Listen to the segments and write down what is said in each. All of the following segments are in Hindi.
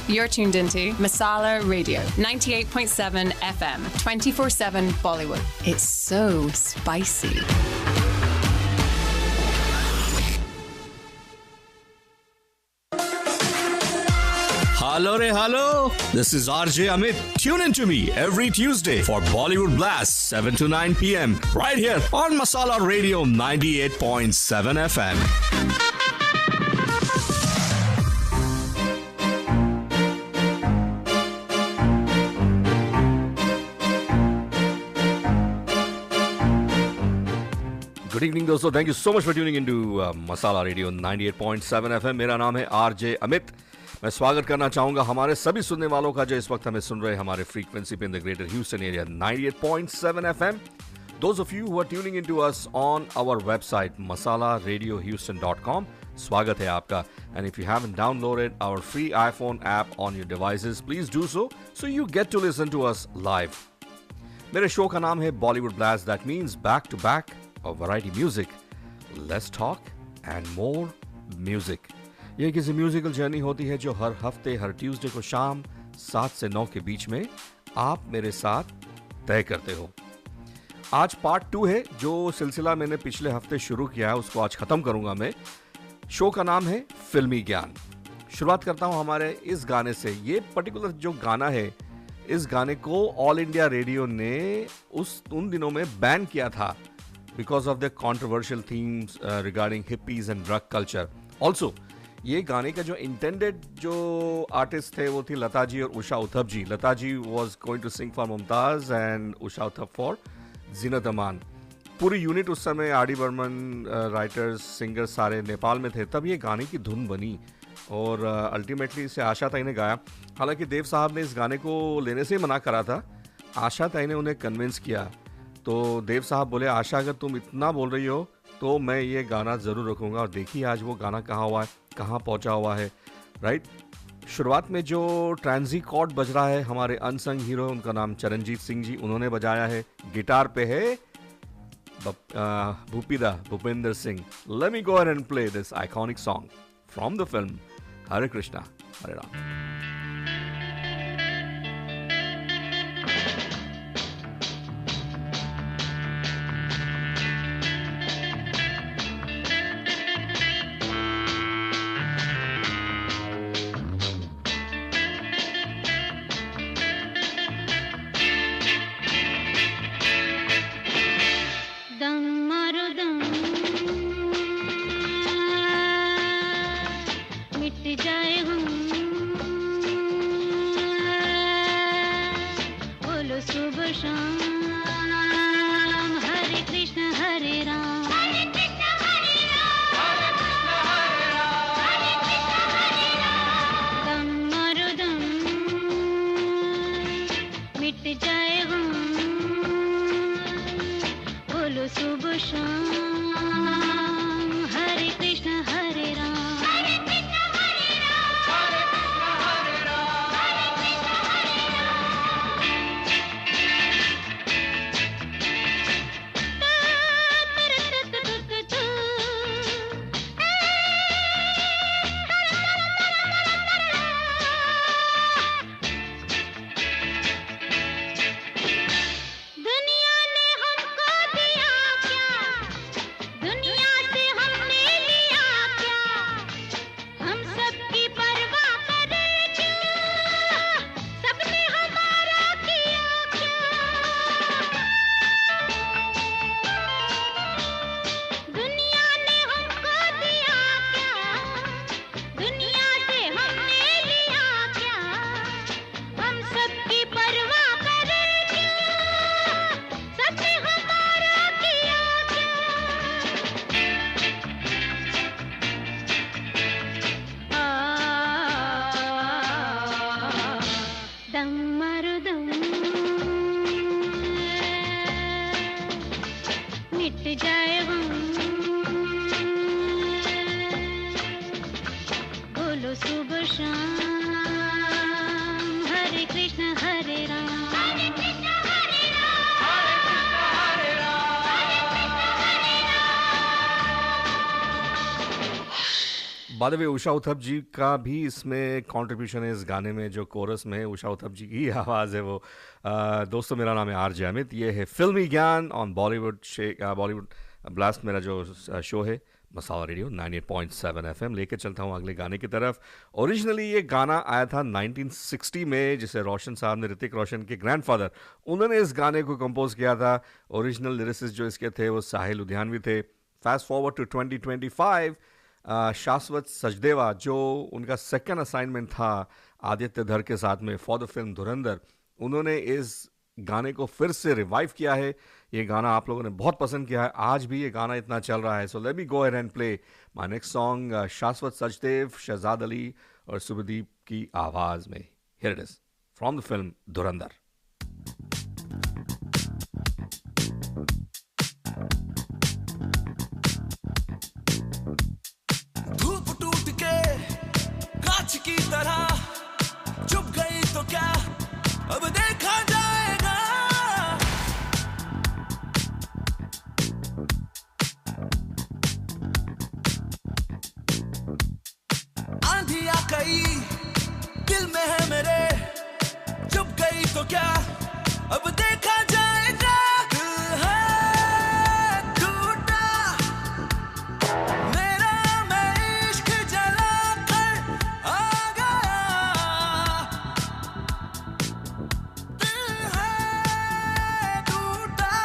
You're tuned into Masala Radio, 98.7 FM, 24/7 Bollywood. It's so spicy. Hello. This is RJ Amit. Tune in to me every Tuesday for Bollywood Blast, 7 to 9 p.m. right here on Masala Radio 98.7 FM. Good evening दोस्तों, thank you so much for tuning into Masala radio 98.7 FM. मेरा नाम है आरजे अमित। मैं स्वागत करना चाहूंगा हमारे सभी सुनने वालों का जो इस वक्त हमें सुन रहे हैं हमारे फ्रीक्वेंसी पे in the greater Houston area 98.7 FM. Those of you who are tuning into us on our website masalaradiohouston.com, स्वागत है आपका। And if you haven't downloaded our free iPhone app on your devices, please do so you get to listen to us live. मेरे शो का नाम है Bollywood Blast, that means back to back of variety music. Let's talk and more music. यह किसी म्यूजिकल जर्नी होती है जो हर हफ्ते हर ट्यूसडे को शाम 7 से 9 के बीच में आप मेरे साथ तय करते हो। आज पार्ट 2 है। जो सिलसिला मैंने पिछले हफ्ते शुरू किया है उसको आज खत्म करूंगा मैं। शो का नाम है फिल्मी ज्ञान। शुरुआत करता हूं हमारे इस गाने से। ये पर्टिकुलर जो गाना है, इस गाने को ऑल इंडिया रेडियो ने उन दिनों में बैन किया था because of the controversial themes regarding hippies and drug culture. Also ये गाने का जो इंटेंडेड जो आर्टिस्ट थे वो थी लता जी और Usha Uthup ji. Lata ji was going to sing for Mumtaz and Usha Uthup for Zeenat Aman. पूरी यूनिट उस समय R D Burman writers singers सारे नेपाल में थे। तब ये गाने की धुन बनी और अल्टीमेटली इसे आशा ताई ने गाया। हालांकि देव साहब ने इस गाने को लेने से ही मना करा था। आशा ताई ने उन्हें कन्विंस किया। तो देव साहब बोले, आशा अगर तुम इतना बोल रही हो तो मैं ये गाना ज़रूर रखूँगा। और देखिए आज वो गाना कहाँ हुआ है, कहाँ पहुँचा हुआ है, राइट। शुरुआत में जो ट्रांजी कॉर्ड बज रहा है, हमारे अनसंग हीरो, उनका नाम चरणजीत सिंह जी, उन्होंने बजाया है। गिटार पे है Bhupinder Singh. Let me go and play this iconic song from the film Hare Krishna Hare Rama. By the way Usha Uthup ji का भी इसमें कंट्रीब्यूशन है इस गाने में, जो कोरस में उषा उथप जी की आवाज़ है वो। दोस्तों मेरा नाम है आरजे अमित, ये है फिल्मी ज्ञान ऑन बॉलीवुड ब्लास्ट, मेरा जो शो है मसाला रेडियो 98.7 एफएम। लेके चलता हूँ अगले गाने की तरफ। ओरिजिनली ये गाना आया था 1960 में, जिसे रोशन साहब ने, ऋतिक रोशन के ग्रैंडफादर, उन्होंने इस गाने को कंपोज किया था। ओरिजिनल लिरिसिस्ट जो इसके थे वो साहिल लुधियानवी थे। फास्ट फॉरवर्ड टू 2025, शाश्वत सचदेवा जो उनका सेकंड असाइनमेंट था आदित्य धर के साथ में फॉर द फिल्म धुरंधर, उन्होंने इस गाने को फिर से रिवाइव किया है। ये गाना आप लोगों ने बहुत पसंद किया है, आज भी ये गाना इतना चल रहा है। सो let me go ahead and play my next song, शाश्वत सचदेव, शहजाद अली और सुभदीप की आवाज में। Here it is from the film धुरंधर। धूप टूट के कांच की तरह चुप गई तो क्या, अब देखा जाएगा। आंधी आ गई दिल में है मेरे, चुप गई तो क्या, अब देखा जाएगा। दिल है टूटा मेरा, मैं इश्क जला कर आ गया। दिल है टूटा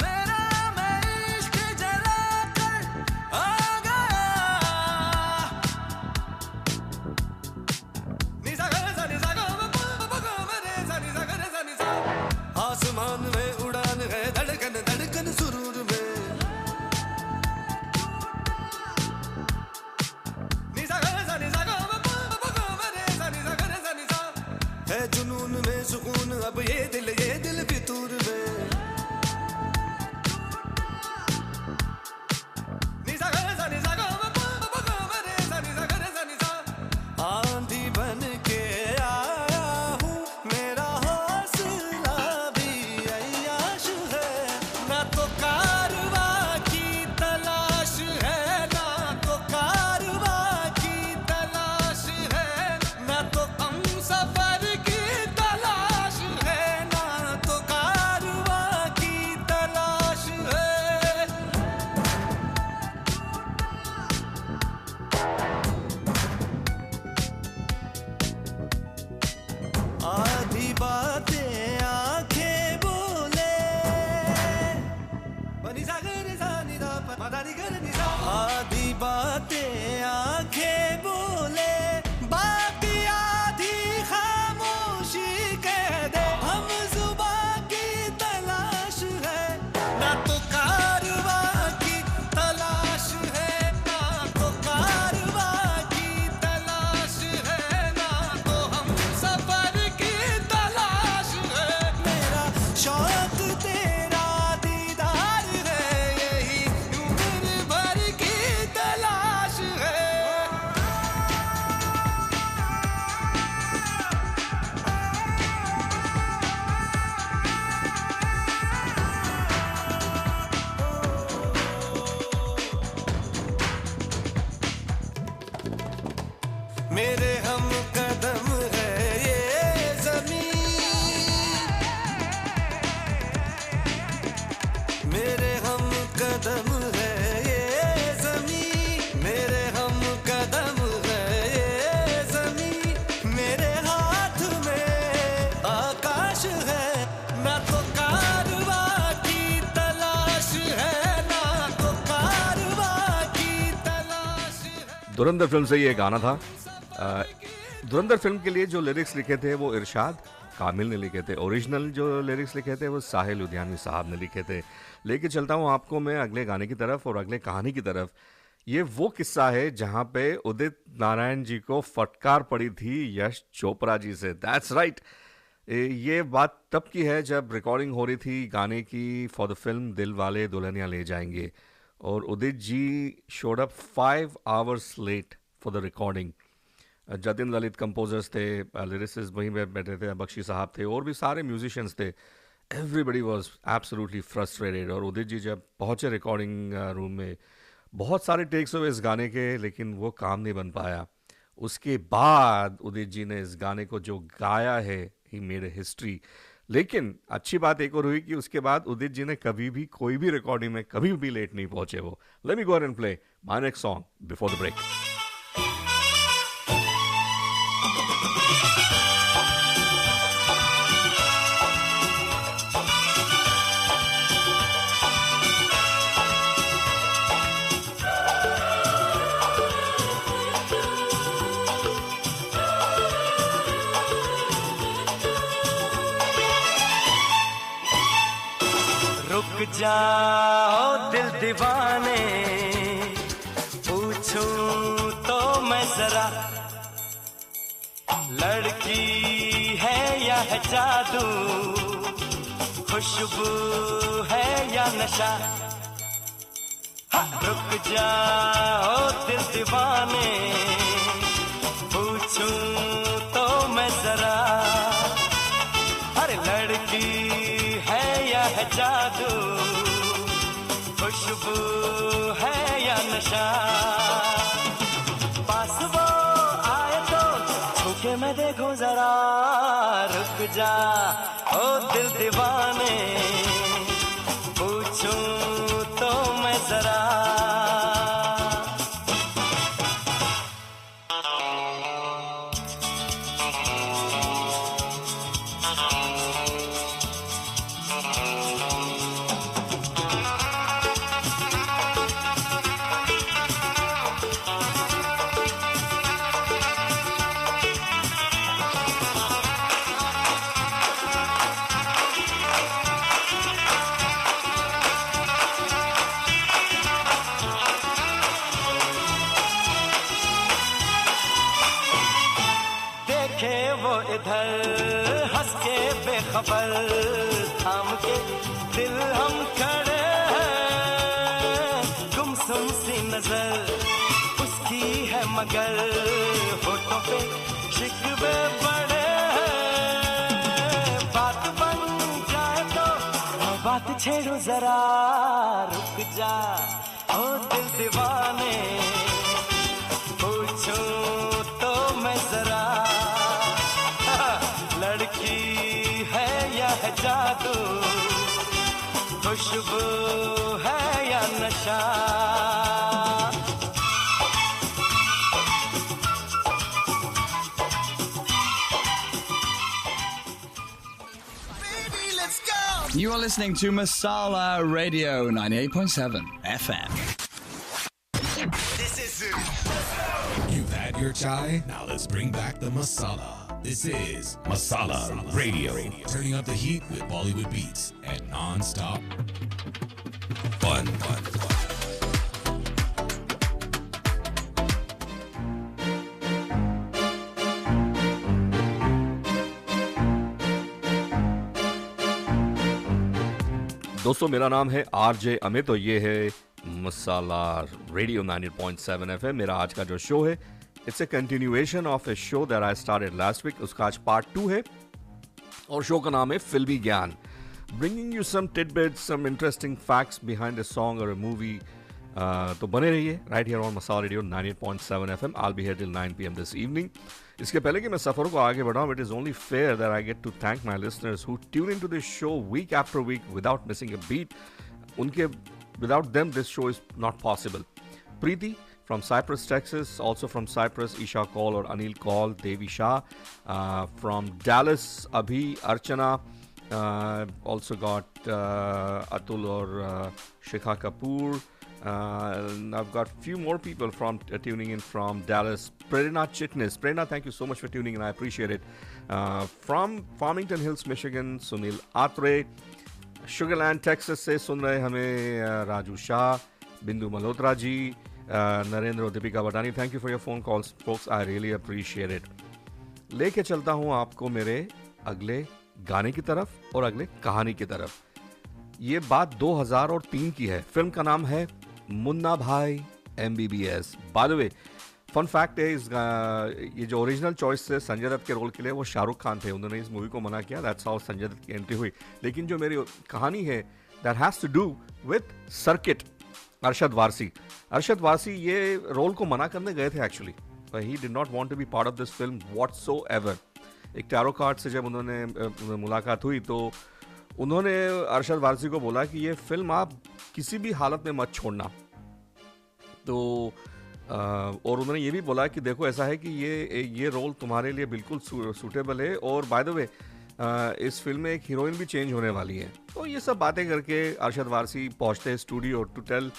मेरा, मैं इश्क जला कर आ गया। निसा गा रे सा निसा, आसमान में उड़ान है, धड़कन धड़कन सुरूर में। निसा गा रे सा निसा, है जुनून में सुकून अब ये दिल फितूर में। निसा गा रे सा निसा, आंधी बन के आया हूँ, मेरा हौसला भी अय्याश है। ना तो कारवा की तलाश है, ना तो कारवा की तलाश है, ना तो हम सफर की तलाश है, ना तो कारवा की तलाश है। आधी बातें आंखें बोले, बनी सागर सानी दा मदारी कर निसा। आधी बातें आंखें बोले, बाकी आधी खामोशी कह दे। हम जुबान की तलाश है, ना तो कारवा की तलाश है, ना तो कारवा की तलाश है, ना तो हम सफर की तलाश है। मेरा शौक तेरा दीदार है, यही उम्र भर की तलाश है। मेरे हम कदम है ये ज़मीन, मेरे हम कदम है ये ज़मीन, मेरे हम कदम है ये ज़मीन। मेरे हाथ में आकाश है, ना तो कारवा की तलाश है, ना तो कारवा की तलाश है। धुरंधर फिल्म से ये गाना था। धुरंधर फिल्म के लिए जो लिरिक्स लिखे थे वो इरशाद कामिल ने लिखे थे। ओरिजिनल जो लिरिक्स लिखे थे वो साहिल लुधियानवी साहब ने लिखे थे। लेके चलता हूँ आपको मैं अगले गाने की तरफ और अगले कहानी की तरफ। ये वो किस्सा है जहाँ पे उदित नारायण जी को फटकार पड़ी थी यश चोपड़ा जी से। That's right. ये बात तब की है जब रिकॉर्डिंग हो रही थी गाने की फॉर द फिल्म दिल वाले दुल्हनिया ले जाएंगे, और Udit ji showed up 5 hours late for the recording. Jatin Lalit composers थे, लिरिसिस्ट वहीं पे बैठे थे, बख्शी साहब थे और भी सारे म्यूजिशियंस थे। Everybody was absolutely frustrated. और उदित जी जब पहुंचे रिकॉर्डिंग रूम में, बहुत सारे टेक्स हुए इस गाने के, लेकिन वो काम नहीं बन पाया। उसके बाद उदित जी ने इस गाने को जो गाया है, ही मेड हिस्ट्री। लेकिन अच्छी बात एक और हुई कि उसके बाद उदित जी ने कभी भी कोई भी रिकॉर्डिंग में कभी भी लेट नहीं पहुंचे वो। Let me go and play my next song before the break. रुक जाओ दिल दीवाने, पूछूं तो मैं जरा, लड़की है या है जादू, खुशबू है या नशा। रुक जाओ दिल दीवाने, पूछूं तो मैं जरा, हर लड़की है या है जादू, खुशबू है या नशा। पास वो आए तो छूके मैं देखूं जरा, रुक जा ओ दिल दीवाने, पूछूं तो मैं जरा। इधर हंस के बेखबर, थाम के दिल हम खड़े हैं, गुमसुम सी नजर उसकी है मगर, होठों पे शिकवे बड़े हैं। बात बन जाए तो बात छेड़ो जरा, रुक जा ओ दिल दीवाने, पूछूं तो मैं जरा, लड़की है या है जादू, खुशबू है या नशा। Baby, let's go! You are listening to Masala Radio 98.7 FM. This is it. You've had your chai, now let's bring back the masala. This is Masala Radio, turning up the heat with Bollywood beats and non-stop fun. दोस्तों, मेरा नाम है आरजे अमित और ये है मसाला रेडियो 98.7 FM। मेरा आज का जो शो है, it's a continuation of a show that I started last week. उसका आज पार्ट 2 है और शो का नाम है Filmi Gyan, bringing you some tidbits, some interesting facts behind a song और अ मूवी। तो बने रहिए right here on Masala radio 98.7 FM। I will be here till 9 PM this evening. इसके पहले कि मैं सफ़र को आगे बढ़ाऊं, it is only fair that I get to thank my listeners who tune in to this show week after week without missing a beat. उनके without them this show is not possible. Preeti from Cyprus, Texas, also from Cyprus, Isha Kaul or Anil Kaul, Devi Shah, from Dallas, Abhi, Archana, also got Atul or Shikha Kapoor, I've got few more people from tuning in from Dallas. Prerna Chitnis, Prerna, thank you so much for tuning in, I appreciate it. From Farmington Hills, Michigan, Sunil Atre, Sugarland, Texas से सुन रहे हमें राजू शाह, बिंदु मल्होत्रा जी, नरेंद्र और Deepika Batani, thank you for your phone calls folks, I really appreciate it. लेके चलता हूँ आपको मेरे अगले गाने की तरफ और अगले कहानी की तरफ। ये बात 2003 की है। फिल्म का नाम है Munna Bhai MBBS। By the way, fun fact है, ये जो ओरिजिनल चॉइस है संजय दत्त के रोल के लिए वो शाहरुख खान थे। उन्होंने इस मूवी को मना किया, दैट्स हाउ संजय दत्त की एंट्री हुई। लेकिन जो मेरी कहानी है that has to do with circuit. Arshad Warsi ये रोल को मना करने गए थे actually. He did not want to be part of this film whatsoever. एक टैरो कार्ड से जब उन्होंने मुलाकात हुई तो उन्होंने अरशद वारसी को बोला कि ये फिल्म आप किसी भी हालत में मत छोड़ना. तो और उन्होंने ये भी बोला कि देखो ऐसा है कि ये रोल तुम्हारे लिए बिल्कुल सूटेबल है, और बाय द वे इस फिल्म में एक हीरोइन भी चेंज होने वाली है. तो ये सब बातें करके अरशद वारसी पहुंचते हैं स्टूडियो टू टेल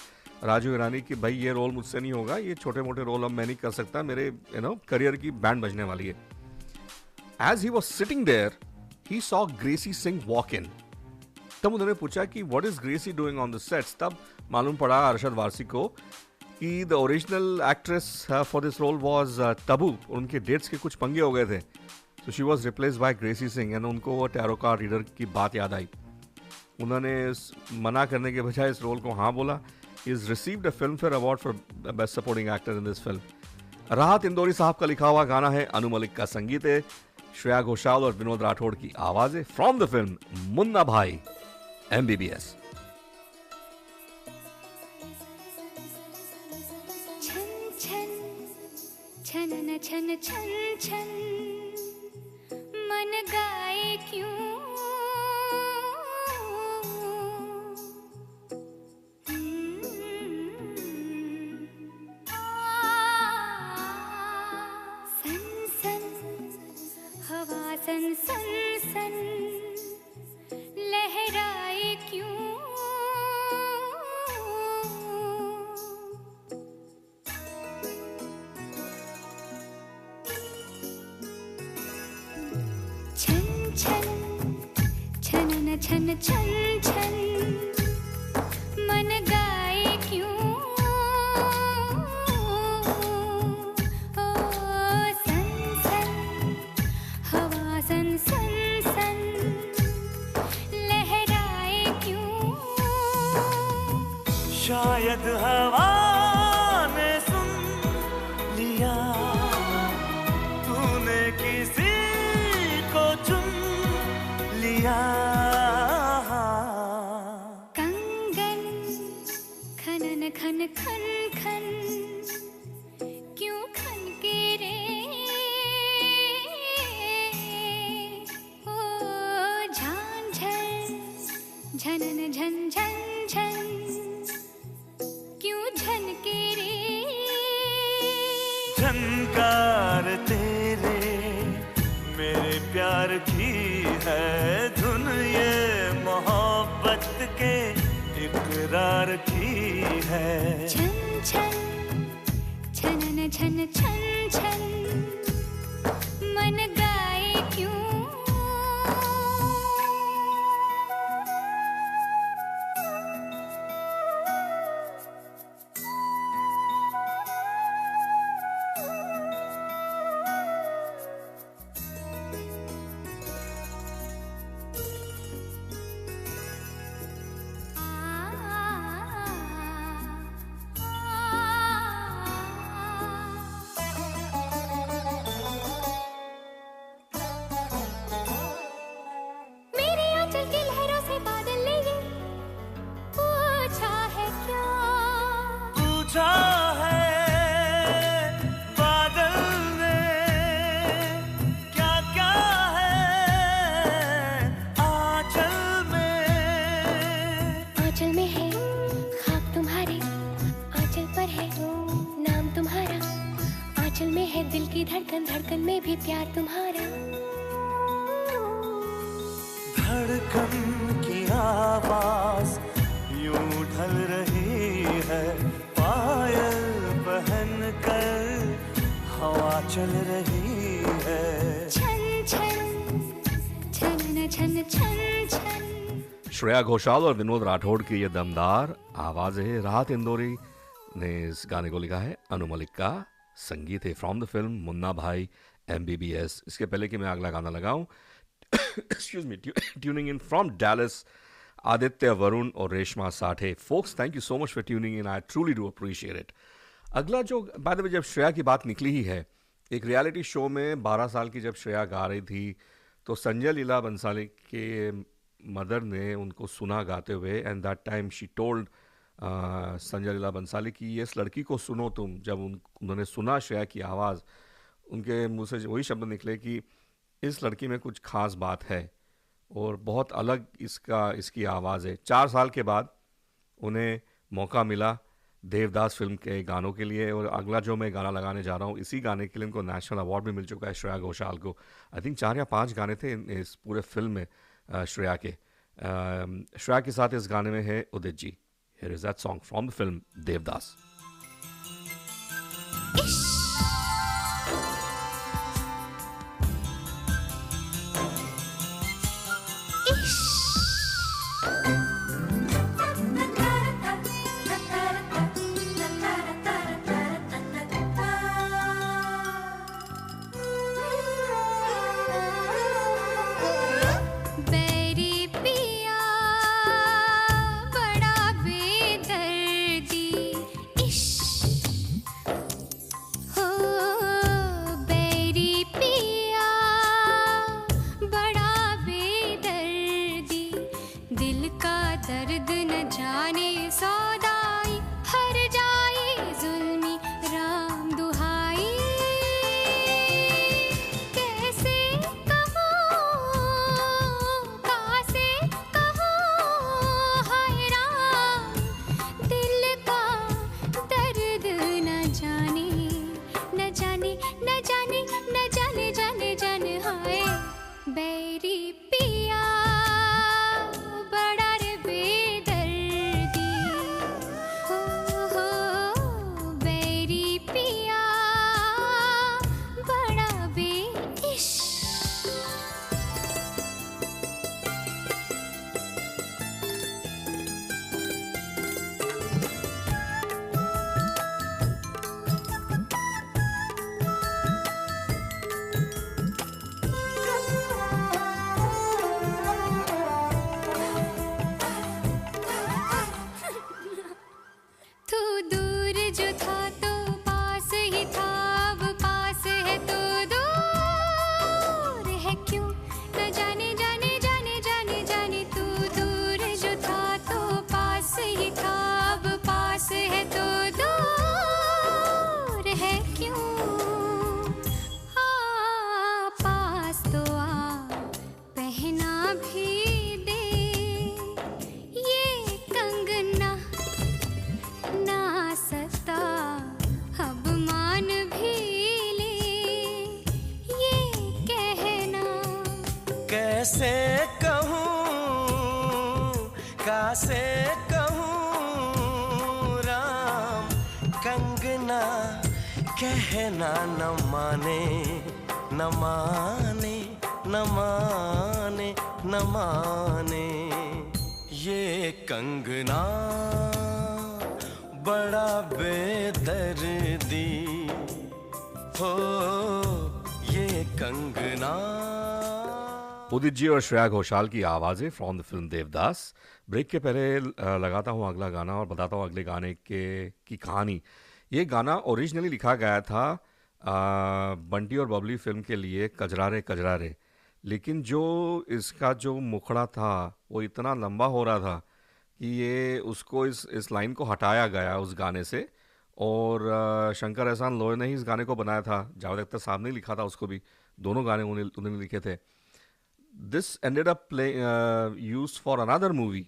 राजू ईरानी कि भाई ये रोल मुझसे नहीं होगा, ये छोटे मोटे रोल अब मैं नहीं कर सकता, मेरे करियर की बैंड बजने वाली है. As he was sitting there he saw Gracy Singh walk in. तब उन्होंने पूछा कि what is Gracy doing on the sets. तब मालूम पड़ा अरशद वारसी को कि the original actress for this role was Tabu. उनके डेट्स के कुछ पंगे हो गए थे, तो she was replaced by Gracy Singh. And उनको वो टैरो कार्ड रीडर की बात याद आई. उन्होंने मना करने के बजाय इस रोल को हाँ बोला. He is received a film fair award for best supporting actor in this film. राहत इंदौरी साहब का लिखा हुआ गाना है, अनु मलिक का संगीत है, श्रेया घोषाल और विनोद राठौड़ की आवाजें. From the film Munna Bhai MBBS. छन छन छन छन मन गाए क्यों, सन सन हवा सन सन सन लहराए क्यों, छन छन छन मन गाए क्यों, ओ सन सन हवा सन सन सन लहराए क्यों. शायद हवा ने सुन लिया, तूने किसी को चुन लिया. खन खन खन क्यों खन के रे, ओ झांझर झनन झन झन झन क्यों झन के रे. झनकार तेरे मेरे प्यार की है धुन, ये मोहब्बत के इकरार की है. छन छन छनन छन छन छन मन गाए क्यों. धड़कन धड़कन में भी प्यार तुम्हारा. धड़कन की आवाज यूं ढल रही है, पायल पहन कर हवा चल रही है. छन छन छन छन छन छन. श्रेया घोषाल और विनोद राठौड़ की ये दमदार आवाज है. राहत इंदौरी ने इस गाने को लिखा है, अनु मलिक का संगीत है. From the film Munna Bhai MBBS. इसके पहले कि मैं अगला गाना लगाऊं, excuse me, tuning in from Dallas Aditya, Varun और Reshma Sathe. Folks, thank you so much for tuning in. I truly do appreciate it. अगला जो बाय द वे, जब श्रेया की बात निकली ही है, एक रियलिटी शो में 12 साल की जब श्रेया गा रही थी तो संजय लीला बंसाली के मदर ने उनको सुना गाते हुए, and that time she told Sanjay Leela Bhansali की ये इस लड़की को सुनो तुम। जब उन्होंने सुना श्रेया की आवाज़, उनके मुंह से वही शब्द निकले कि इस लड़की में कुछ खास बात है और बहुत अलग इसकी आवाज़ है। 4 साल के बाद उन्हें मौका मिला देवदास फिल्म के गानों के लिए, और अगला जो मैं गाना लगाने जा रहा हूँ इसी गाने के लिए उनको नेशनल अवार्ड भी मिल चुका है, श्रेया घोषाल को। आई थिंक 4 या 5 गाने थे इस पूरे फिल्म में श्रेया के। श्रेया के साथ इस गाने में है Udit ji. Here is that song from the film Devdas. कासे कहूँ राम कंगना कहना न माने न माने न माने न माने ये कंगना बड़ा बेदर्दी हो ये कंगना। उदित जी और श्रेया घोषाल की आवाज़ें from the film Devdas. Break के पहले लगाता हूँ अगला गाना और बताता हूँ अगले गाने की कहानी। ये गाना ओरिजिनली लिखा गया था बंटी और बबली फिल्म के लिए, कजरारे कजरारे, लेकिन जो इसका जो मुखड़ा था वो इतना लंबा हो रहा था कि ये उसको इस लाइन को हटाया गया उस गाने से, और शंकर एहसान लोई ने ही इस गाने को बनाया था। जावेद अख्तर साहब ने लिखा था उसको भी, दोनों गाने उन्होंने लिखे थे। This ended up used for another movie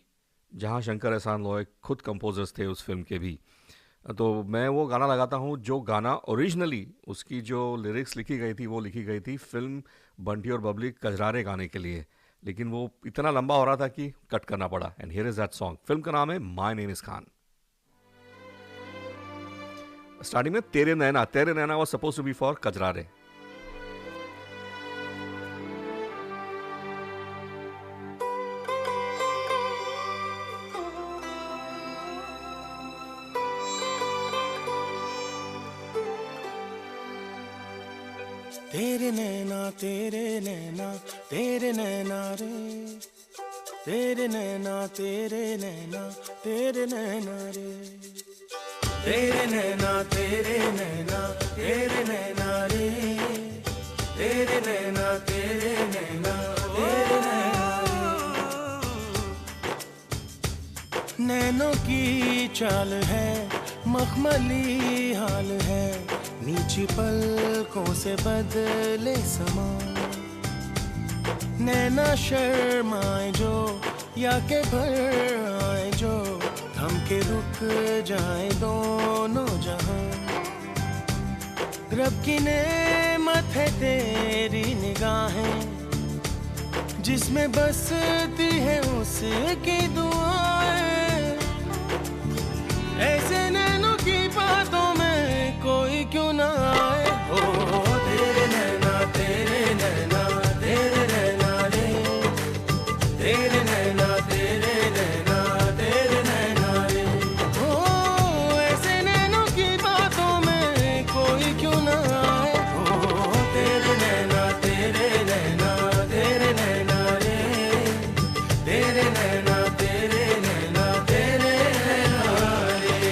जहाँ शंकर एहसान लोई खुद कंपोजर्स थे उस फिल्म के भी। तो मैं वो गाना लगाता हूँ जो गाना ओरिजिनली उसकी जो लिरिक्स लिखी गई थी वो लिखी गई थी फिल्म बंटी और बबली कजरारे गाने के लिए, लेकिन वो इतना लंबा हो रहा था कि कट करना पड़ा। And here is that song. फिल्म का नाम है my name is Khan. Starting में Tere Naina was supposed to be for Kajrare. Tere Naina तेरे नैना तेरे नैना रे, तेरे नैना तेरे नैना तेरे नैना रे, तेरे नैना तेरे नैना तेरे नैना रे, तेरे नैना तेरे नैना तेरे नैना रे। नैनों की चाल है, मखमली हाल है, नीची पलकों से बदले समा। नैना शर्माए जो या के भर आए जो, थम के रुक जाए दोनों जहां। रब की नेमत है तेरी निगाहें, जिसमें बसती है उसकी दुआएं। ऐसे नैनों की बातों में कोई क्यों ना आए। ओ तेरे नैना तेरे नैना तेरे नैना रे, तेरे नैना तेरे नैना तेरे नैना रे। ओ ऐसे नैनों की बातों में कोई क्यों ना आए। ओ तेरे नैना तेरे नैना तेरे नैना रे, तेरे नैना तेरे नैना तेरे नैना रे।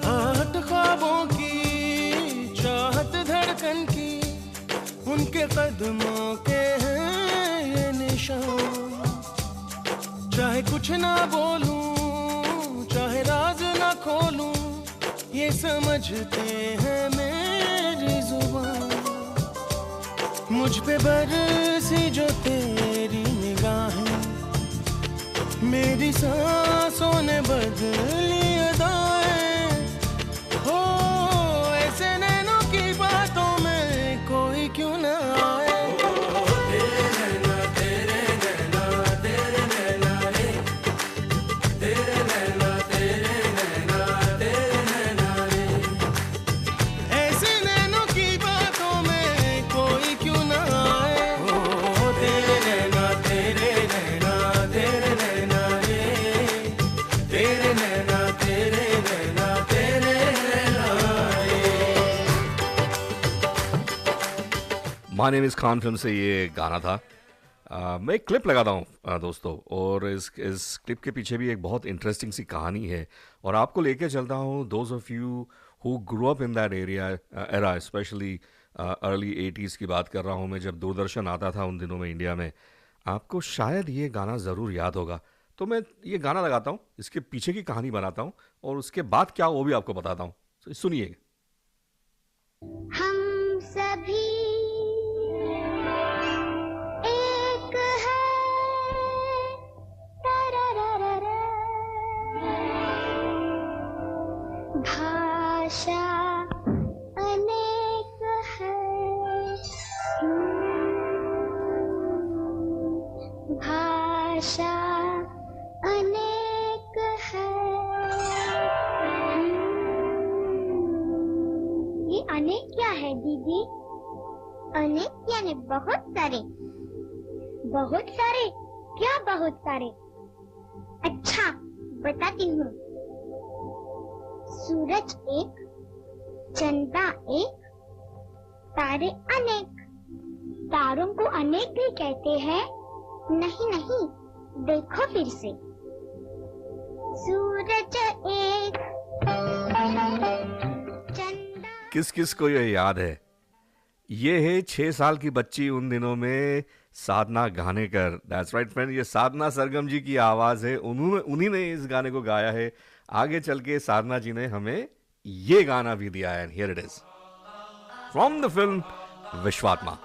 आहट ख्वाबों की, चाहत धड़कन की, उनके कदमों के हैं ये निशान। चाहे कुछ ना बोलूं, चाहे राज ना खोलूं, ये समझते हैं मेरी जुबान। मुझ पे बरसी जो तेरी निगाहें, मेरी सांसों ने बदली अदाएं। हो ऐसे नैनों की बातों में कोई क्यों ना आए। तेरे नैना तेरे नैना तेरे नैना रे, तेरे नैना तेरे नैना तेरे नैना रे। ऐसे नैनों की बातों में कोई क्यों ना आए। ओ तेरे नैना तेरे नैना तेरे नैना रे, तेरे नैना तेरे नैना तेरे नैना रे। My name is Khan film से ये गाना था। मैं एक क्लिप लगाता हूँ दोस्तों, और इस क्लिप के पीछे भी एक बहुत इंटरेस्टिंग सी कहानी है, और आपको लेके चलता हूँ those of you who grow up in that era, specially early 80s की बात कर रहा हूँ मैं, जब दूरदर्शन आता था उन दिनों में इंडिया में। आपको शायद ये गाना ज़रूर याद होगा, तो मैं ये गाना लगाता हूँ, इसके पीछे की कहानी बनाता हूँ, और उसके बाद क्या वो भी आपको बताता हूँ। तो सुनिए। हम सभी एक हैं, तररररर। भाषा अनेक है, भाषा अनेक है। ये अनेक क्या है दीदी? अनेक यानी बहुत सारे। बहुत सारे? क्या बहुत सारे? अच्छा बताती हूँ। सूरज एक, चंदा एक, तारे अनेक। तारों को अनेक भी कहते हैं। नहीं नहीं, देखो फिर से। सूरज एक, चंदा। किस किस को ये याद है? ये है 6 साल की बच्ची उन दिनों में, साधना घानेकर। दैट्स राइट फ्रेंड, ये साधना सरगम जी की आवाज़ है। उन्हीं ने इस गाने को गाया है। आगे चल के साधना जी ने हमें ये गाना भी दिया है। Here it is from the film Vishwatma.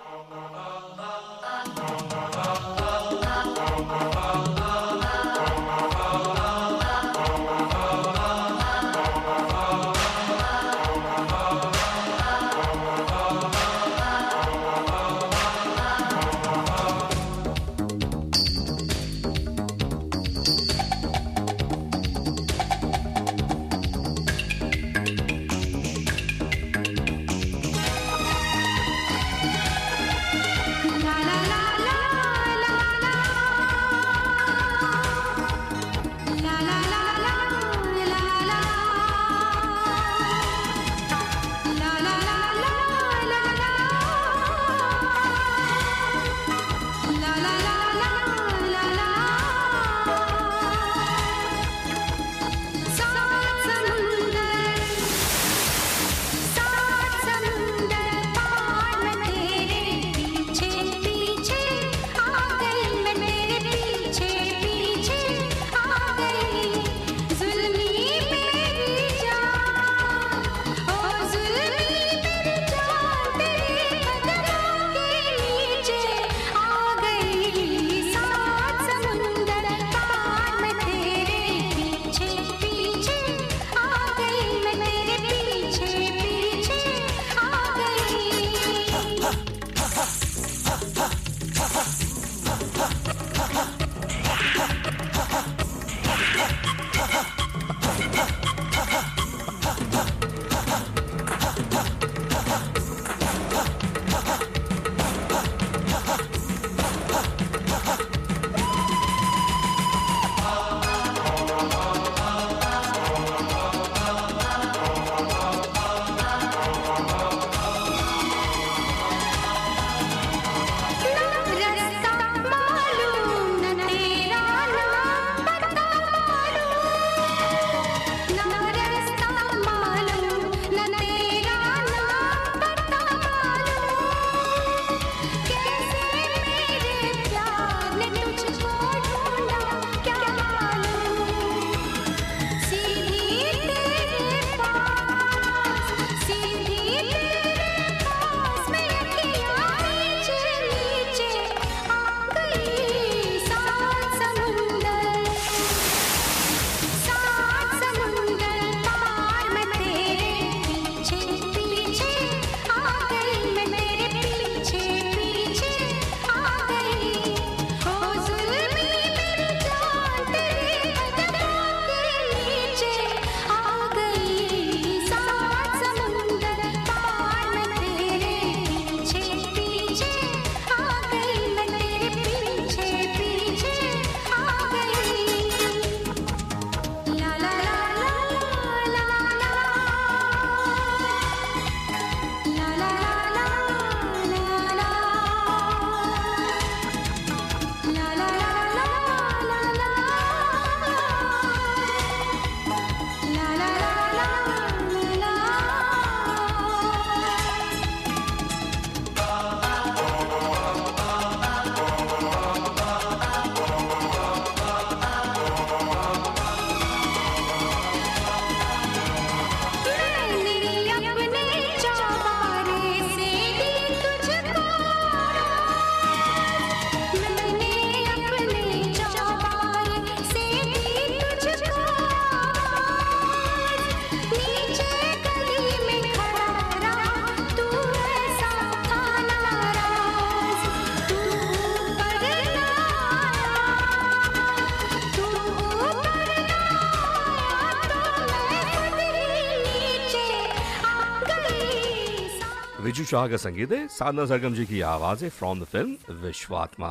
Riju Shah का संगीत है, साधना सरगम जी की आवाज़ है फ्रॉम द फिल्म विश्वात्मा।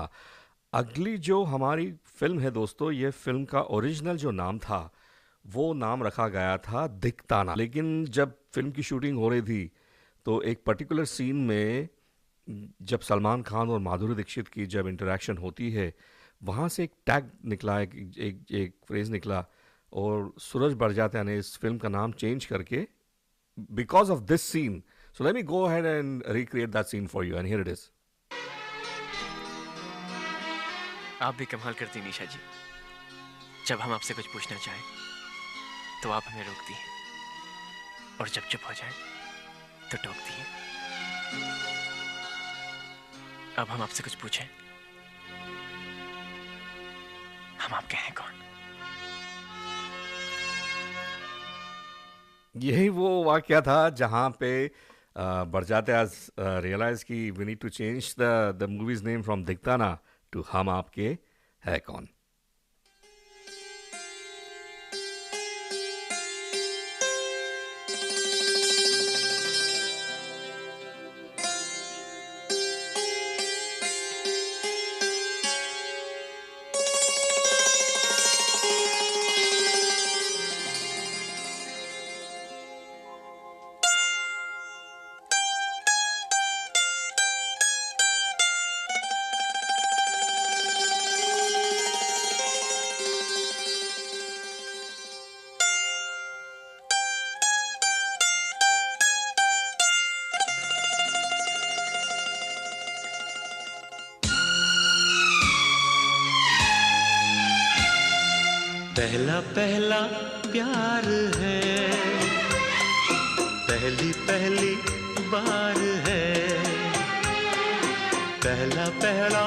अगली जो हमारी फिल्म है दोस्तों, ये फिल्म का ओरिजिनल जो नाम था वो नाम रखा गया था दिखताना, लेकिन जब फिल्म की शूटिंग हो रही थी तो एक पर्टिकुलर सीन में जब सलमान खान और माधुरी दीक्षित की जब इंटरेक्शन होती है, वहाँ से एक टैग निकला, एक फ्रेज़ निकला और सूरज बड़जात्या ने इस फिल्म का नाम चेंज करके because of this scene. So let me go ahead and recreate that scene for you, and here it is. आप भी कमाल करती निशा जी. जब हम आपसे कुछ पूछना चाहें तो आप हमें रोकती हैं और जब चुप हो जाए तो टोकती हैं. अब हम आपसे कुछ पूछें, हम आपके हैं कौन? यही वो वाकया था जहाँ पे बड़जात्या रियलाइज कि we need to change the movie's name from दिखताना टू हम आपके है कौन. पहला पहला प्यार है, पहली पहली बार है, पहला पहला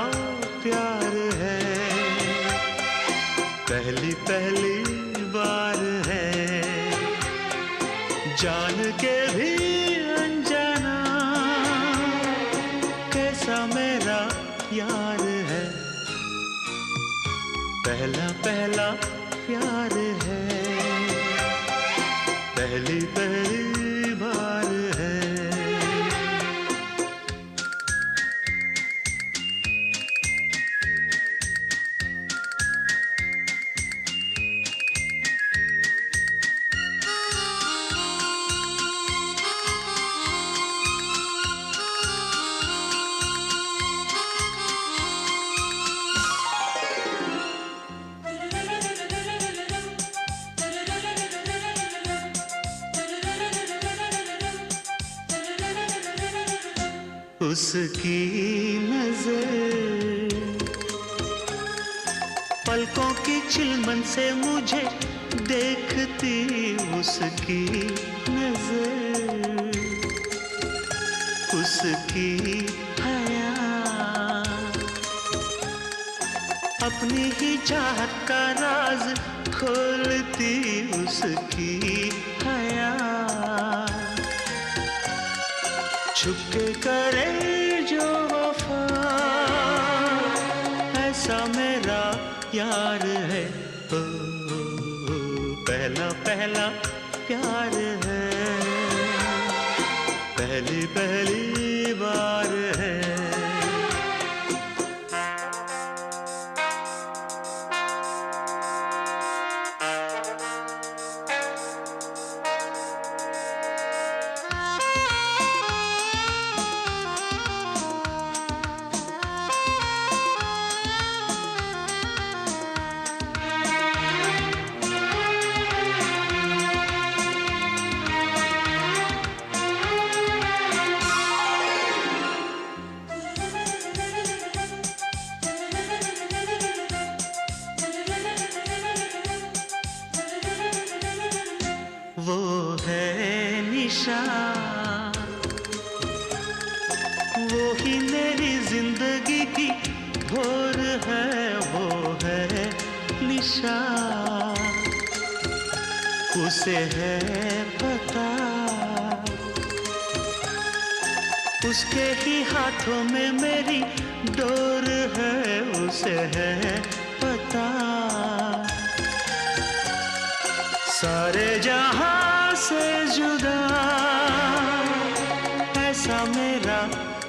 प्यार है, पहली पहली बार है, जान के भी अनजाना कैसा मेरा यार है, पहला पहला प्यार है, पहली पहली बार है. उसकी नजर पलकों की चिलमन से मुझे देखती, उसकी नजर उसकी हया अपनी ही चाहत का राज खोलती, उसकी हया छुपके करे जो वफा ऐसा मेरा यार है. ओ, पहला पहला प्यार है, पहली पहली बार है. वो है निशा, वो ही मेरी जिंदगी की भोर है, वो है निशा, उसे है पता उसके ही हाथों में मेरी डोर है, उसे है पता सारे जहां से जुदा ऐसा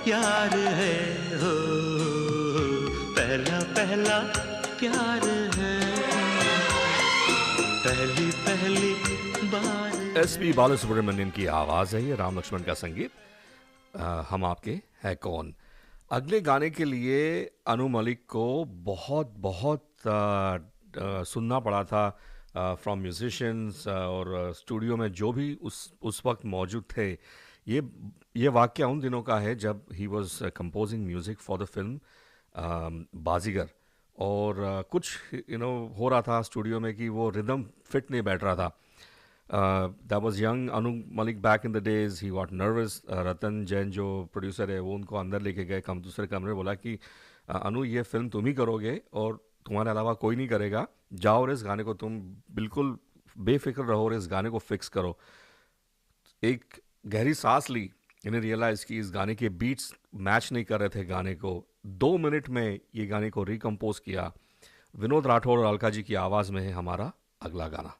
यार है हो, पहला पहला प्यार है, पहली पहली बार। एसपी बालासुब्रमण्यम की आवाज है ये, राम लक्ष्मण का संगीत। हम आपके है कौन। अगले गाने के लिए अनु मलिक को बहुत बहुत सुनना पड़ा था फ्रॉम म्यूजिशियंस और स्टूडियो में जो भी उस वक्त मौजूद थे। ये वाक़या उन दिनों का है जब he was composing music for the film Baazigar, और कुछ हो रहा था स्टूडियो में कि वो रिदम फिट नहीं बैठ रहा था। That was young Anu Malik back in the days. He got nervous. Ratan Jain जो प्रोड्यूसर है वो उनको अंदर लेके गए दूसरे कमरे, बोला कि अनु ये फिल्म तुम ही करोगे और तुम्हारे अलावा कोई नहीं करेगा, जाओ और इस गाने को तुम बिल्कुल बेफिक्र रहो और इस गाने को फिक्स करो। एक गहरी सांस ली, इन्हें रियलाइज़ कि इस गाने के बीट्स मैच नहीं कर रहे थे गाने को। 2 मिनट में ये गाने को रिकम्पोज किया। विनोद राठौर और अलका जी की आवाज़ में है हमारा अगला गाना।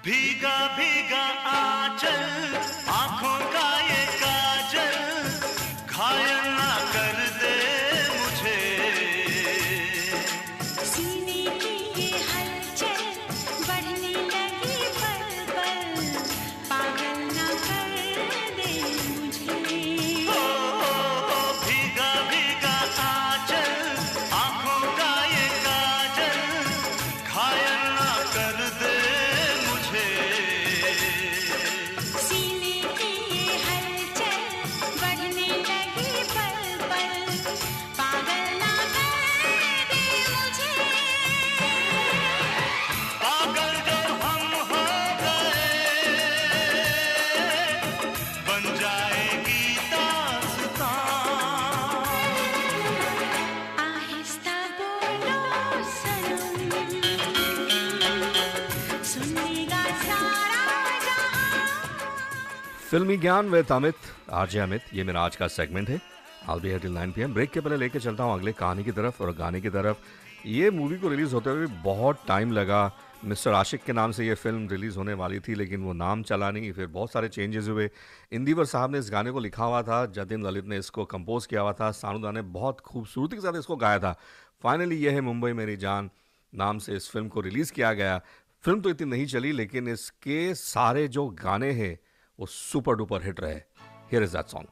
भीगा भीगा आंचल, आंखों का ये काजल, घायल ना कर दे मुझे। सीने की ये हलचल बढ़ने लगी पल पल, पागल ना कर दे मुझे। भीगा भीगा आंचल, आंखों का ये काजल, घायल ना कर दे मुझे। सीने की ये हलचल बढ़ने लगी पल पल, पागल ना कर दे मुझे। पागल जो हम हो गए, बन जाएगी दास्तां। आहिस्ता बोलो सनम, सुनेगा सारा जहां। फिल्मी ज्ञान विद अमित, आरजे अमित, ये मेरा आज का सेगमेंट है। I'll be here till 9 PM. Break के पहले लेके चलता हूँ अगले कहानी की तरफ और गाने की तरफ. ये मूवी को रिलीज़ होते हुए बहुत टाइम लगा. मिस्टर आशिक के नाम से ये फिल्म रिलीज़ होने वाली थी, लेकिन वो नाम चला नहीं. फिर बहुत सारे चेंजेस हुए. इंदिवर साहब ने इस गाने को लिखा हुआ था, जतिन ललित ने इसको कंपोज किया हुआ था, सानुदा ने बहुत खूबसूरती के साथ इसको गाया था. फाइनली ये है मुंबई मेरी जान नाम से इस फिल्म को रिलीज़ किया गया. फिल्म तो इतनी नहीं चली, लेकिन इसके सारे जो गाने हैं वो सुपर डुपर हिट रहे. Here is that song.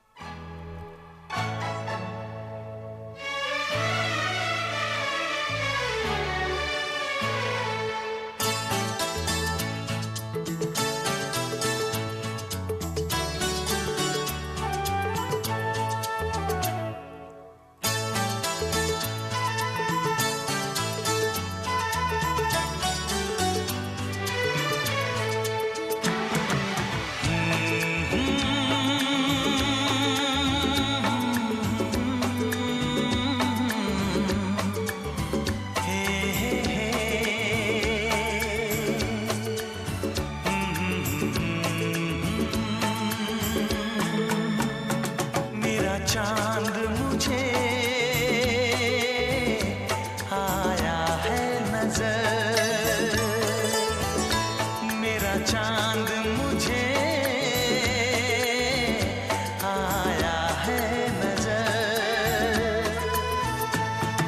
चांद मुझे आया है नजर, मेरा चांद मुझे आया है नजर.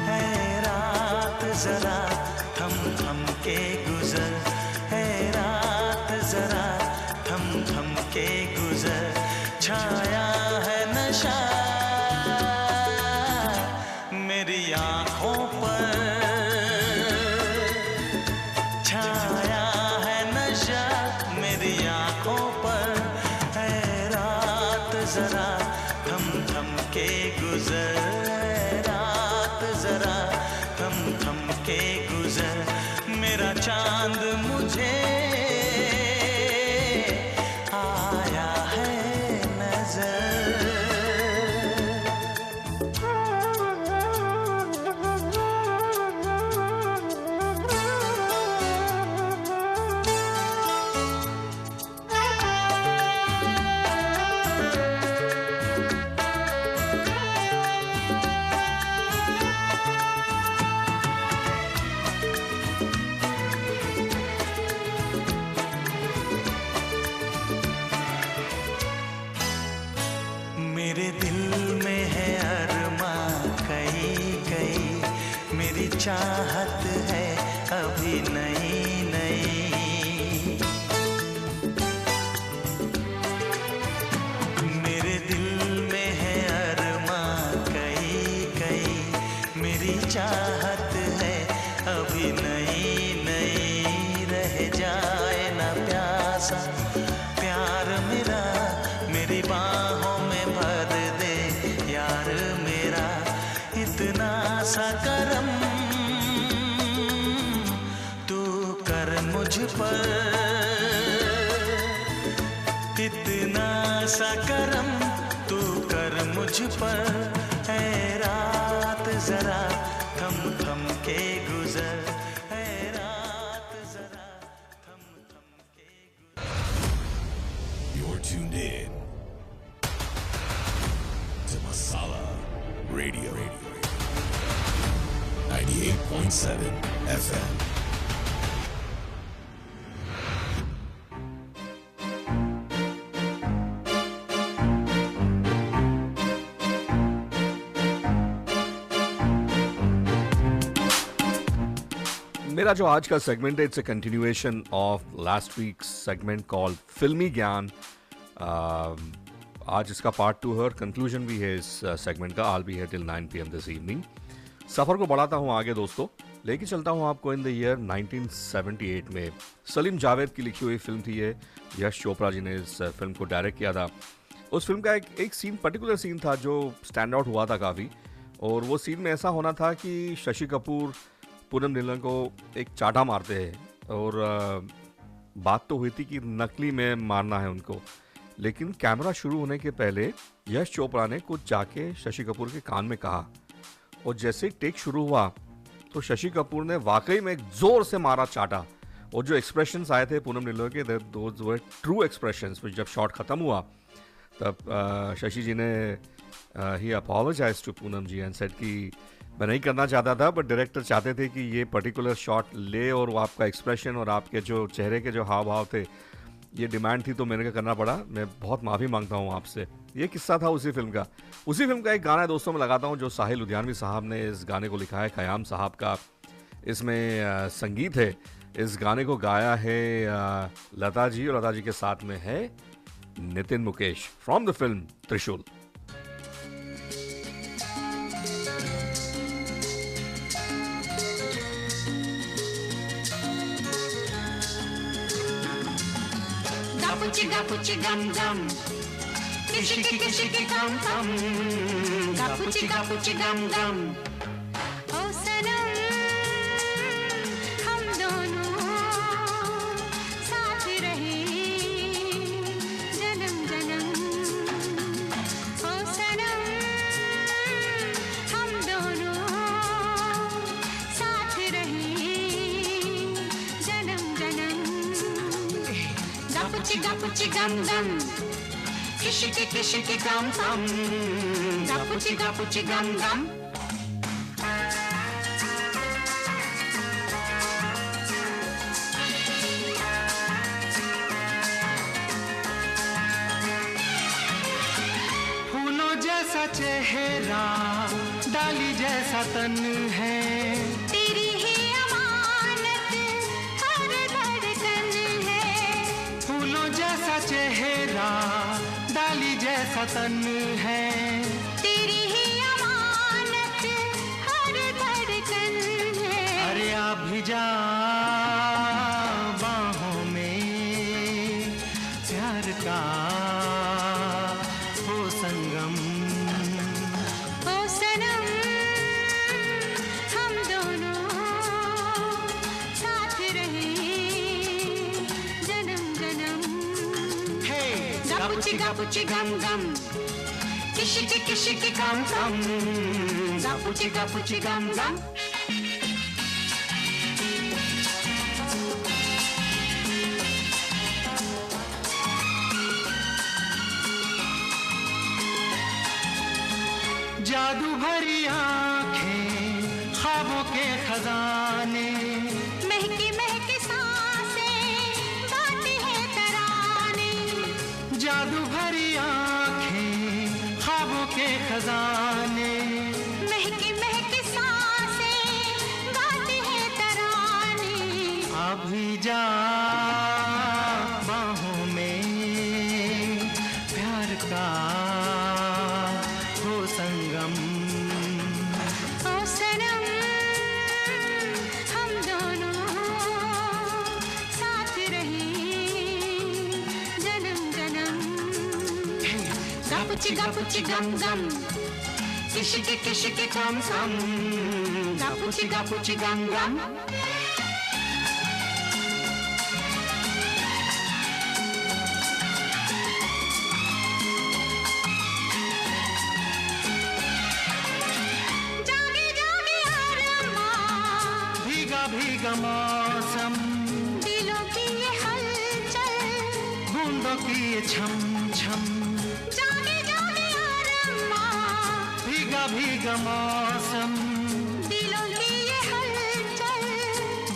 है रात जरा थम थम के गुजर, है रात जरा थम थम के गुजर. छाया है नशा मेरी आँखों पर, छाया है नशा मेरी आँखों पर. है रात जरा थम थम के गुजर, है रात जरा थम थम के गुजर. मेरा चांद मुझे आया है नजर. मेरे दिल में है अरमा कई कई, मेरी चाहत है अभी नई नई. मेरे दिल में है अरमा कई कई, मेरी चाहत है अभी नई नई. रह जाए ना प्यासा प्यार मेरा, मेरी बाहों में भर दे यार मेरा. इतना सा करम तू कर मुझ पर, इतना सा करम तू कर मुझ पर. है रात जरा थम थम के गुजर, है रात जरा थम थम के गुजर. You're tuned in to Masala Radio. 98.7 FM. मेरा जो आज का सेगमेंट है, it's a continuation of last weeks segment called फिल्मी ज्ञान. आज इसका पार्ट 2 है और कंक्लूजन भी है इस सेगमेंट का. I'll be here till 9 PM this evening. सफ़र को बढ़ाता हूँ आगे दोस्तों, लेके चलता हूँ आपको इन द ईयर 1978 में. सलीम जावेद की लिखी हुई फिल्म थी ये. यश चोपड़ा जी ने इस फिल्म को डायरेक्ट किया था. उस फिल्म का एक सीन, पर्टिकुलर सीन था जो स्टैंड आउट हुआ था काफ़ी. और वो सीन में ऐसा होना था कि शशि कपूर पूनम नीलम को एक चाटा मारते हैं और बात तो हुई थी कि नकली में मारना है उनको, लेकिन कैमरा शुरू होने के पहले यश चोपड़ा ने कुछ जाके शशि कपूर के कान में कहा. और जैसे टेक शुरू हुआ तो शशि कपूर ने वाकई में एक जोर से मारा चाटा. और जो एक्सप्रेशंस आए थे पूनम नीलम के, दोज वर ट्रू एक्सप्रेशंस. जब शॉट खत्म हुआ तब शशि जी ने he apologise to Poonam ji and said कि मैं नहीं करना चाहता था, बट डायरेक्टर चाहते थे कि ये पर्टिकुलर शॉट ले और वो आपका एक्सप्रेशन और आपके जो चेहरे के जो हाव भाव थे, ये डिमांड थी तो मैंने करना पड़ा। मैं बहुत माफ़ी मांगता हूँ आपसे। ये किस्सा था उसी फिल्म का। उसी फिल्म का एक गाना है दोस्तों मैं लगाता हूँ जो साहिल लुधियानवी साहब ने इस गाने को लिखा है, ख़याम साहब का इसमें संगीत है। इस गाने को गाया है लता जी और लता जी के साथ में है Nitin Mukesh from the film त्रिशूल। Gapuchi gapuchi gum gum, kishiki kishiki gum gum. Gapuchi gapuchi gum gum. ओ सनम हम दोनों साथ रहे जन्म जन्म। ओ सनम हम दोनों साथ रहे जन्म जन्म। Gapuchi gapuchi gum gum, kishiki kishiki gum gum. Gapuchi gapuchi gum gum. फूलों जैसा चेहरा, डाली जैसा तन है, तेरी ही अमानत हर धड़कन है। फूलों जैसा चेहरा, डाली जैसा तन है, तेरी ही अमानत हर धड़कन है। अरे आ भी जा बाहों में, प्यार का हो संगम। ओ सनम हम दोनों साथ रहे जन्म जन्म। Gapuchi gapuchi gum gum, kishiki kishiki gum gum. Gapuchi gapuchi gum gum. जादू भरी आंखें, ख्वाबों के खजाने, महकी महकी सांसें गाती है तराने। जादू भरी आंखें, ख्वाबों के खजाने, महकी महकी सांसें गाती है तराने। अभी जा बाहों में, प्यार का हो संगम। ओ सनम हम दोनों साथ रहे जन्म जन्म। Gapuchi gapuchi gum gum, kishiki kishiki gum gum. Gapuchi gapuchi gum gum. जागे जागे अरमान, भीगा भीगा मौसम, दिलों की ये हलचल। बूंदों की ये छम छम, जागे जागे अरमान, भीगा भीगा मौसम, दिलों की ये हलचल।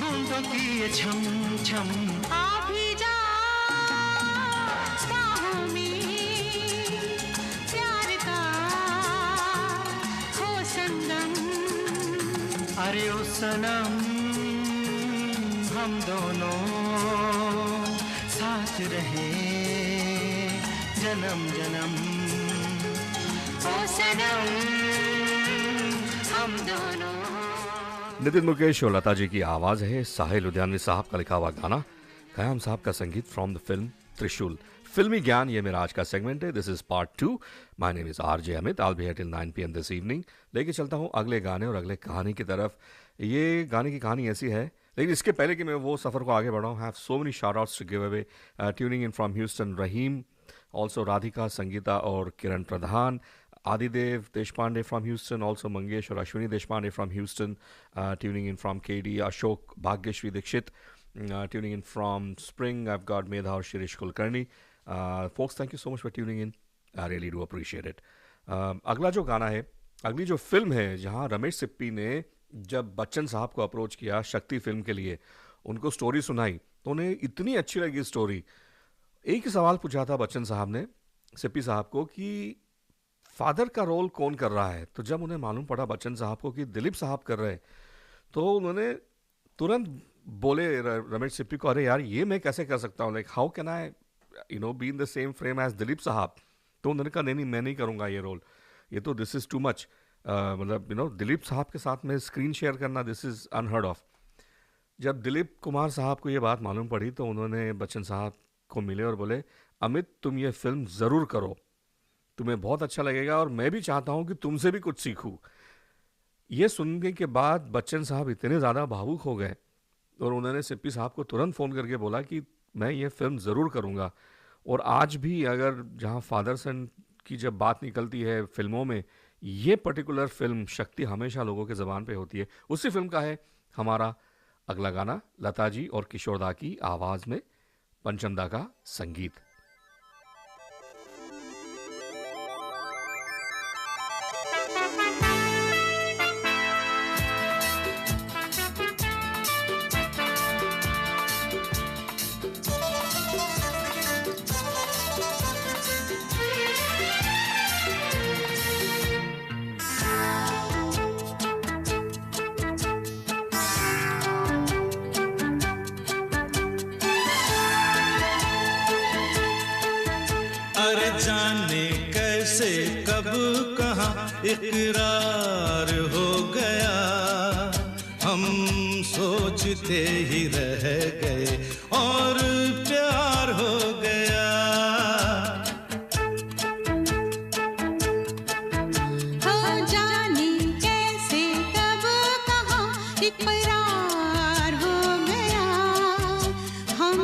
बूंदों की ये छम छम। आ भी जा बाहों में, प्यार का हो संगम। अरे ओ सनम हम दोनों साथ रहे जन्म जन्म। ओ सनम हम दोनों। नितिन मुकेश और लता जी की आवाज़ है, साहिल लुधियानवी साहब का लिखा हुआ गाना, ख़याम साहब का संगीत फ्रॉम द फिल्म त्रिशूल। फिल्मी ज्ञान ये मेरा आज का सेगमेंट है। This is part 2। My name is RJ Amit. I will be here till 9 PM this evening. लेके चलता हूँ अगले गाने और अगले कहानी की तरफ। ये गाने की कहानी ऐसी है, लेकिन इसके पहले कि मैं वो सफ़र को आगे बढ़ाऊँ, have so many shout outs to give away. Tuning in from Houston Rahim, also Radhika, Sangeeta और Kiran Pradhan, Adidev Deshpande from Houston, also Mangesh or Ashwini Deshpande from Houston, tuning in from KD, Ashok Bhagyashri Dikshit, tuning in from Spring. I've got Medha or Shirish Kulkarni. Folks, thank you so much for tuning in. I really do appreciate it. अगला जो गाना है, अगली जो फिल्म है जहाँ रमेश सिप्पी ने जब बच्चन साहब को अप्रोच किया शक्ति फिल्म के लिए, उनको स्टोरी सुनाई तो उन्हें इतनी अच्छी लगी स्टोरी. एक ही सवाल पूछा था बच्चन साहब ने सिप्पी साहब को कि फादर का रोल कौन कर रहा है. तो जब उन्हें मालूम पड़ा बच्चन साहब को कि दिलीप साहब कर रहे हैं, तो उन्होंने तुरंत बोले रमेश सिप्पी को, अरे यार ये मैं कैसे कर सकता हूँ, like how can I be in the same frame as Dilip Sahab. तो उन्होंने कहा नहीं मैं नहीं करूँगा ये रोल, ये तो दिस इज़ टू मच. मतलब दिलीप साहब के साथ में स्क्रीन शेयर करना, दिस इज़ अनहर्ड ऑफ. जब दिलीप कुमार साहब को ये बात मालूम पड़ी तो उन्होंने बच्चन साहब को मिले और बोले, अमित तुम ये फिल्म ज़रूर करो, तुम्हें बहुत अच्छा लगेगा और मैं भी चाहता हूँ कि तुमसे भी कुछ सीखूँ. ये सुनने के बाद बच्चन साहब इतने ज़्यादा भावुक हो गए और उन्होंने सिप्पी साहब को तुरंत फ़ोन करके बोला कि मैं ये फिल्म ज़रूर करूँगा. और आज भी अगर जहाँ फादर सन की जब बात निकलती है फिल्मों में, ये पर्टिकुलर फिल्म शक्ति हमेशा लोगों के ज़बान पे होती है. उसी फिल्म का है हमारा अगला गाना, लता जी और किशोर दा की आवाज़ में, पंचम दा का संगीत. जाने कैसे कब कहाँ इकरार हो गया, हम सोचते ही रह गए और प्यार हो गया. हो जाने कैसे कब कहाँ इकरार हो गया, हम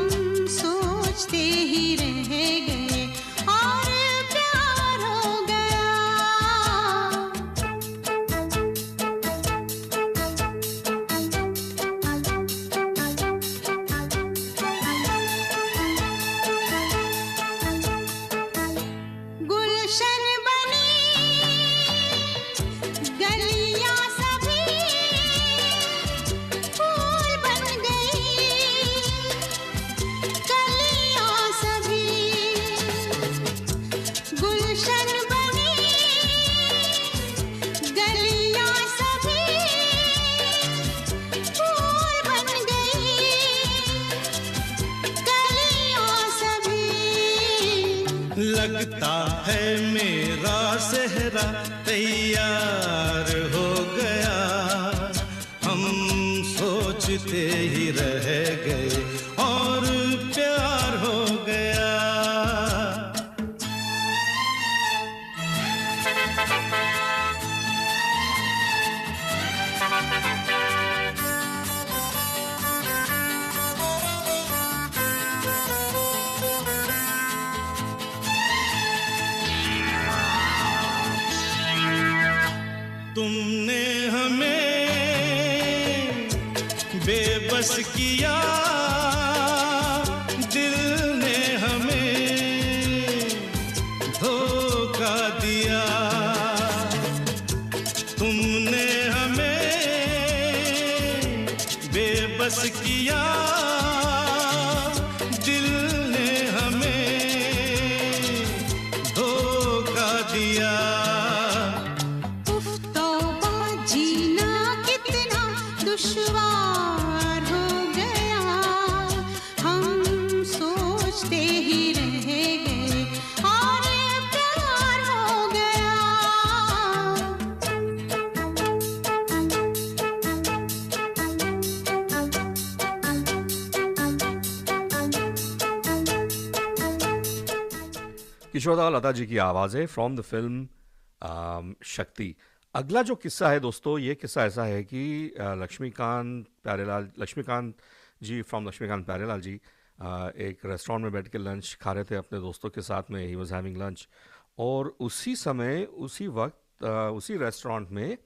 सोचते ही रह गए और प्यार हो गया. गुलशन बनी गलियां सभी फूल बन गई, गलियां सभी गुलशन बनी, गलियां सभी फूल बन गई, गलियां सभी. लगता है मेरा सेहरा तैयार हो गया, हम सोचते ही रह गए और प्यार हो गया. तुमने हमें बेबस किया, दिल ने हमें धोखा दिया. तुमने हमें बेबस किया, दिल ने हमें धोखा दिया. जीना कितना दुश्वार हो गया, हम सोचते ही रह गए और प्यार हो गया. किशोर दा लता जी की आवाज़ है फ्रॉम द फिल्म शक्ति. अगला जो किस्सा है दोस्तों, ये किस्सा ऐसा है कि लक्ष्मीकांत जी फ्रॉम लक्ष्मीकांत प्यारेलाल जी एक रेस्टोरेंट में बैठ के लंच खा रहे थे अपने दोस्तों के साथ में. ही वाज हैविंग लंच और उसी समय उसी वक्त उसी रेस्टोरेंट में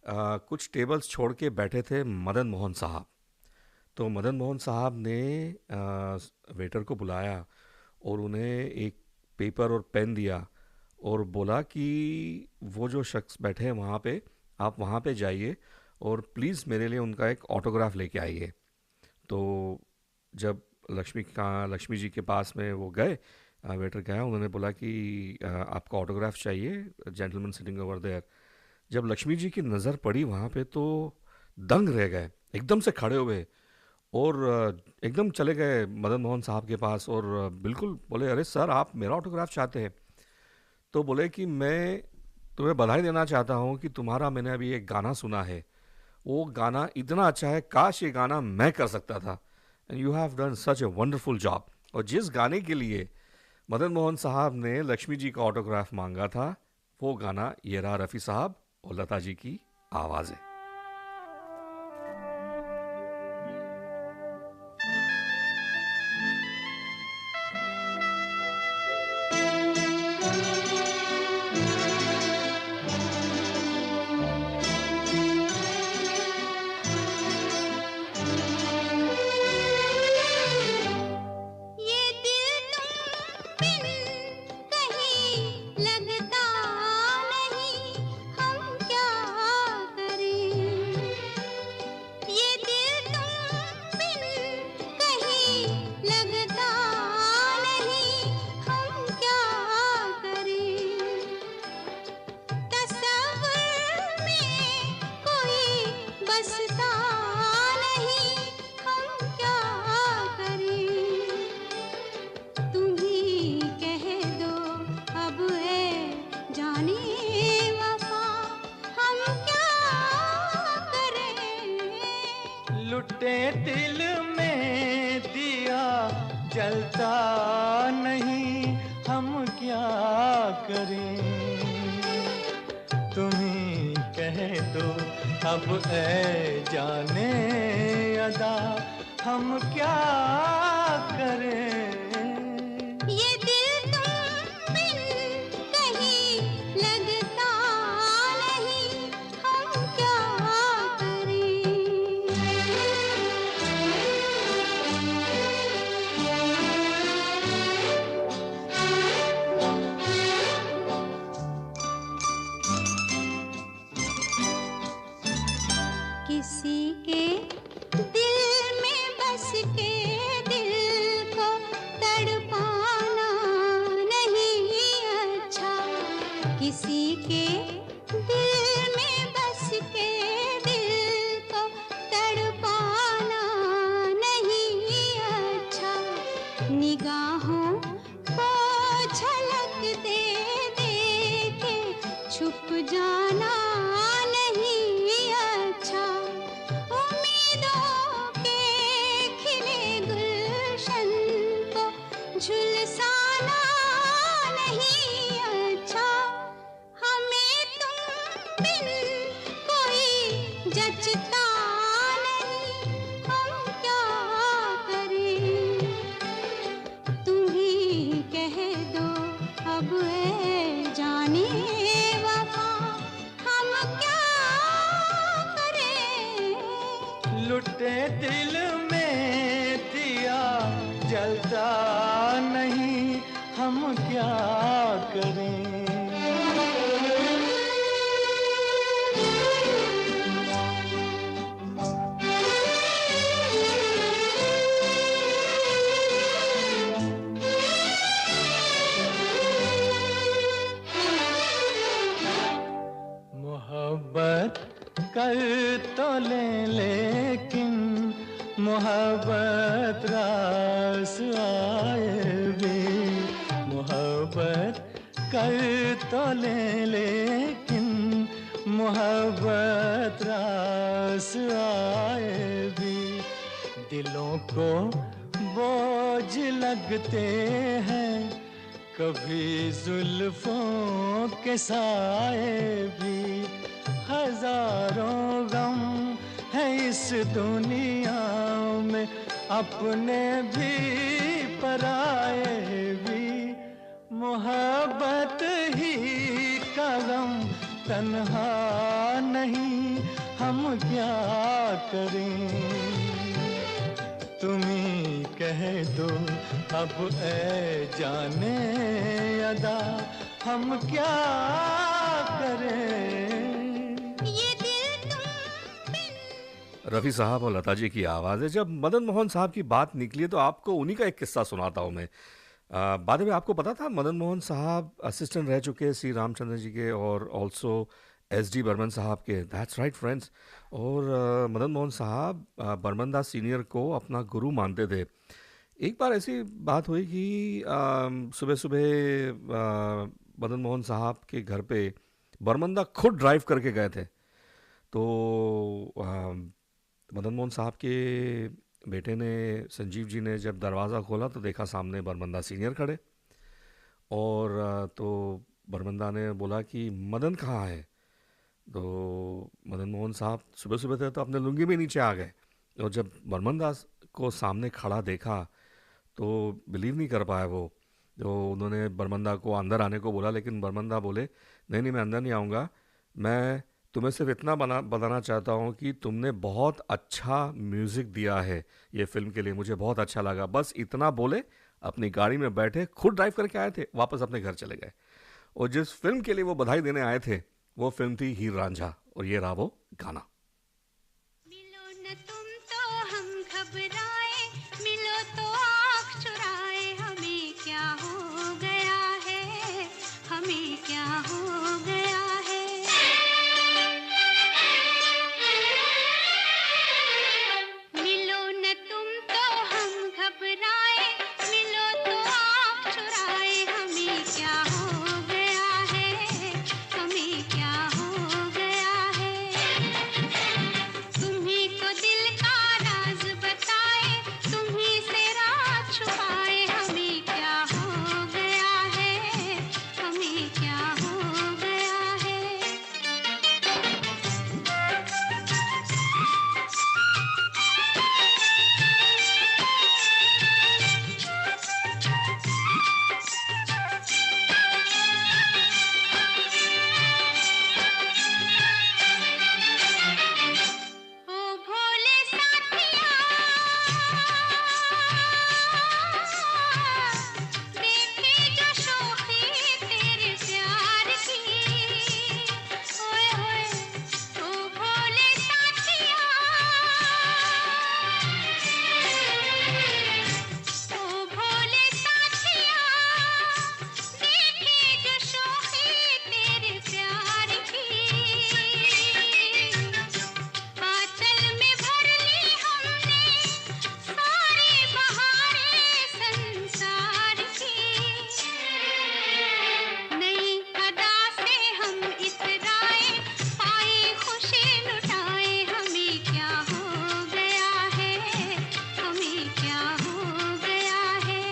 कुछ टेबल्स छोड़ के बैठे थे मदन मोहन साहब. तो मदन मोहन साहब ने वेटर को बुलाया और उन्हें एक पेपर और पेन दिया और बोला कि वो जो शख्स बैठे हैं वहाँ पे, आप वहाँ पे जाइए और प्लीज़ मेरे लिए उनका एक ऑटोग्राफ लेके आइए। तो जब लक्ष्मी जी के पास में वो गए, वेटर गया, उन्होंने बोला कि आपका ऑटोग्राफ चाहिए, जेंटलमैन सिटिंग ओवर देयर। जब लक्ष्मी जी की नज़र पड़ी वहाँ पे तो दंग रह गए, एकदम से खड़े हुए और एकदम चले गए मदन मोहन साहब के पास और बिल्कुल बोले, अरे सर आप मेरा ऑटोग्राफ चाहते हैं? तो बोले कि मैं तुम्हें बधाई देना चाहता हूँ कि तुम्हारा मैंने अभी एक गाना सुना है, वो गाना इतना अच्छा है, काश ये गाना मैं कर सकता था, and you have done such a wonderful job. और जिस गाने के लिए मदन मोहन साहब ने लक्ष्मी जी का ऑटोग्राफ मांगा था, वो गाना ये रहा रफ़ी साहब और लता जी की आवाज़ें। कह दो अब ए जाने अदा हम क्या करें। ये दिल रफ़ी साहब और लता जी की आवाज़ है। जब मदन मोहन साहब की बात निकली तो आपको उन्हीं का एक किस्सा सुनाता हूँ मैं। बाद में आपको पता था मदन मोहन साहब असिस्टेंट रह चुके हैं सी रामचंद्र जी के और ऑल्सो एस.डी. बर्मन साहब के। That's right friends. और मदन मोहन साहब बर्मन दास सीनियर को अपना गुरु मानते थे। एक बार ऐसी बात हुई कि सुबह सुबह मदन मोहन साहब के घर पे बर्मन दा खुद ड्राइव करके गए थे। तो मदन मोहन साहब के बेटे ने, संजीव जी ने जब दरवाज़ा खोला तो देखा सामने बर्मन दा सीनियर खड़े। और तो बर्मन दा ने बोला कि मदन कहाँ है। तो मदन मोहन साहब सुबह सुबह थे तो अपने लुंगी में नीचे आ गए। और जब बर्मन दास को सामने खड़ा देखा तो बिलीव नहीं कर पाया वो। तो उन्होंने बर्मन दा को अंदर आने को बोला, लेकिन बर्मन दा बोले नहीं मैं अंदर नहीं आऊँगा, मैं तुम्हें सिर्फ इतना बताना चाहता हूँ कि तुमने बहुत अच्छा म्यूज़िक दिया है ये फिल्म के लिए, मुझे बहुत अच्छा लगा। बस इतना बोले, अपनी गाड़ी में बैठे, खुद ड्राइव करके आए थे, वापस अपने घर चले गए। और जिस फिल्म के लिए वो बधाई देने आए थे वो फिल्म थी हीर रांझा। और ये रहा वो गाना। मिलो न तुम तो हम घबराए, मिलो तो आँख चुराए, हमें क्या हो गया है, हमें क्या हो गया है। मिलो न तुम तो हम घबराए, मिलो तो आँख चुराए, हमें क्या हो गया है, हमें क्या हो गया है। तुम्ही को दिल का राज बताए, तुम्ही से राज छुपाए, हमें क्या हो गया है, हमें क्या हो गया है। ओ भोले साथिया, देखे जो शोखी तेरे प्यार की, ओए होए। ओ भोले साथिया, ओ भोले साथिया, देखे जो शोखी तेरे प्यार की। आंचल में भर ली हमने सारी बहारें संसार की। नई अदा से हम इतराए, पाए खुशी लुटाए, हमें क्या हो गया है, हमें क्या हो गया है।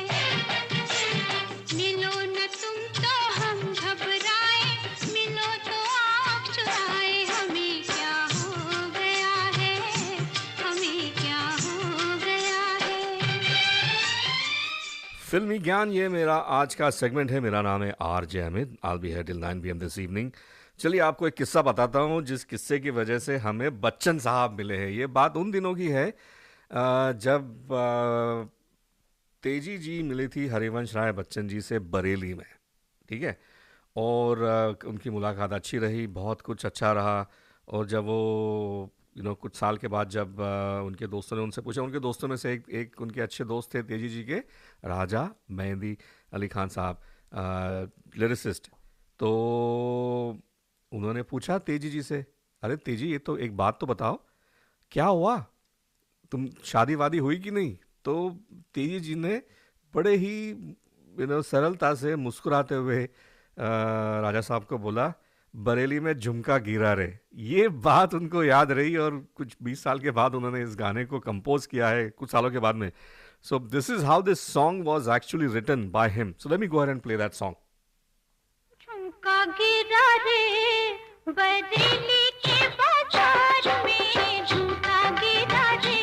मिलो न तुम तो हम घबराए, मिलो तो आँख चुराए, हमें क्या हो गया है, हमें क्या हो गया है। फिल्मी ज्ञान ये मेरा आज का सेगमेंट है। मेरा नाम है RJ Amit. I B here till 9 PM this evening. चलिए आपको एक किस्सा बताता हूँ जिस किस्से की वजह से हमें बच्चन साहब मिले हैं। ये बात उन दिनों की है जब तेजी जी मिली थी हरिवंश राय बच्चन जी से बरेली में, ठीक है। और उनकी मुलाकात अच्छी रही, बहुत कुछ अच्छा रहा। और जब वो कुछ साल के बाद जब उनके दोस्तों ने उनसे पूछा, उनके दोस्तों में से एक उनके अच्छे दोस्त थे तेजी जी के, राजा मेहंदी अली खान साहब, लिरिसिस्ट। तो उन्होंने पूछा तेजी जी से, अरे तेजी ये तो एक बात तो बताओ, क्या हुआ, तुम शादी वादी हुई कि नहीं। तो तेजी जी ने बड़े ही सरलता से मुस्कुराते हुए राजा साहब को बोला, बरेली में झुमका गिरा रे। ये बात उनको याद रही और कुछ 20 साल के बाद उन्होंने इस गाने को कंपोज किया है, कुछ सालों के बाद में। So this is how this song was actually written by him. So let me go ahead and play that song. झुमका गिरा रे बरेली के बाजार में, झुमका गिरा रे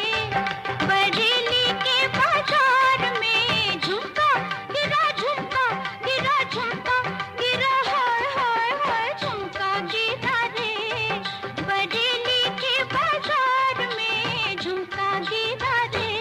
बरेली के बाजार में, झुमका गिरा झुमका गिरा झुमका गिरा, हाय हाय हाय। झुमका गिरा रे बरेली के बाजार में, झुमका गिरा रे।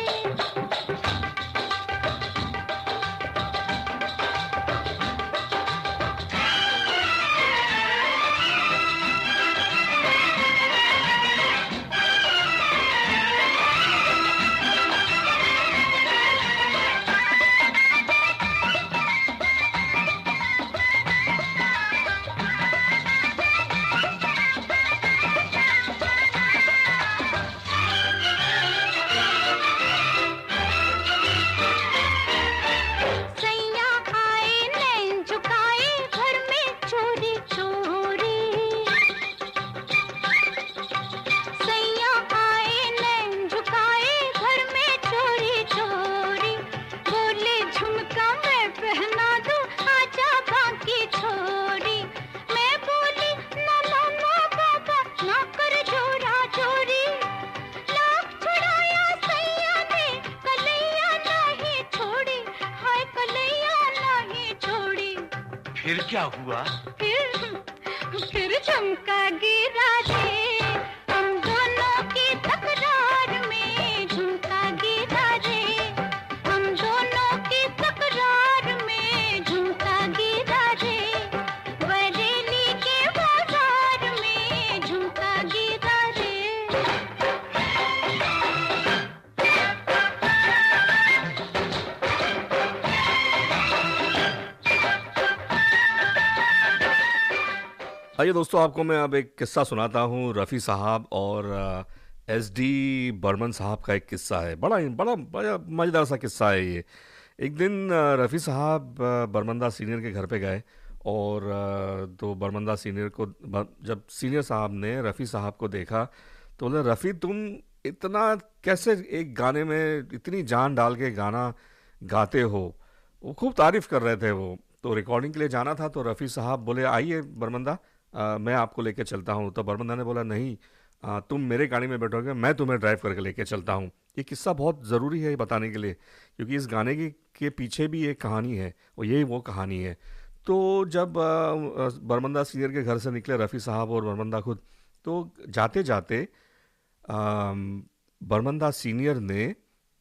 फिर क्या हुआ? फिर झुमका गिरा रे, हम दोनों की तकरार में झुमका गिरा रे, हम दोनों की तकरार में झुमका गिरा रे, बरेली के बाजार में झुमका गिरा रे। आइए दोस्तों, आपको मैं अब एक किस्सा सुनाता हूँ। रफ़ी साहब और SD बर्मन साहब का एक किस्सा है। बड़ा बड़ा बड़ा मज़ेदार सा किस्सा है ये। एक दिन रफ़ी साहब बर्मनदा सीनियर के घर पे गए और तो बर्मनदा सीनियर को, जब सीनियर साहब ने रफ़ी साहब को देखा तो बोले, रफ़ी तुम इतना कैसे एक गाने में इतनी जान डाल के गाना गाते हो। वो खूब तारीफ़ कर रहे थे वो। तो रिकॉर्डिंग के लिए जाना था तो रफ़ी साहब बोले, आइए बर्मनदा, मैं आपको लेके चलता हूँ। तो बर्मनदा ने बोला, नहीं तुम मेरे गाड़ी में बैठोगे, मैं तुम्हें ड्राइव करके लेके चलता हूँ। ये किस्सा बहुत ज़रूरी है बताने के लिए, क्योंकि इस गाने के पीछे भी एक कहानी है और यही वो कहानी है। तो जब बर्मनदा सीनियर के घर से निकले रफ़ी साहब और बर्मनदा खुद, तो जाते जाते बर्मनदा सीनियर ने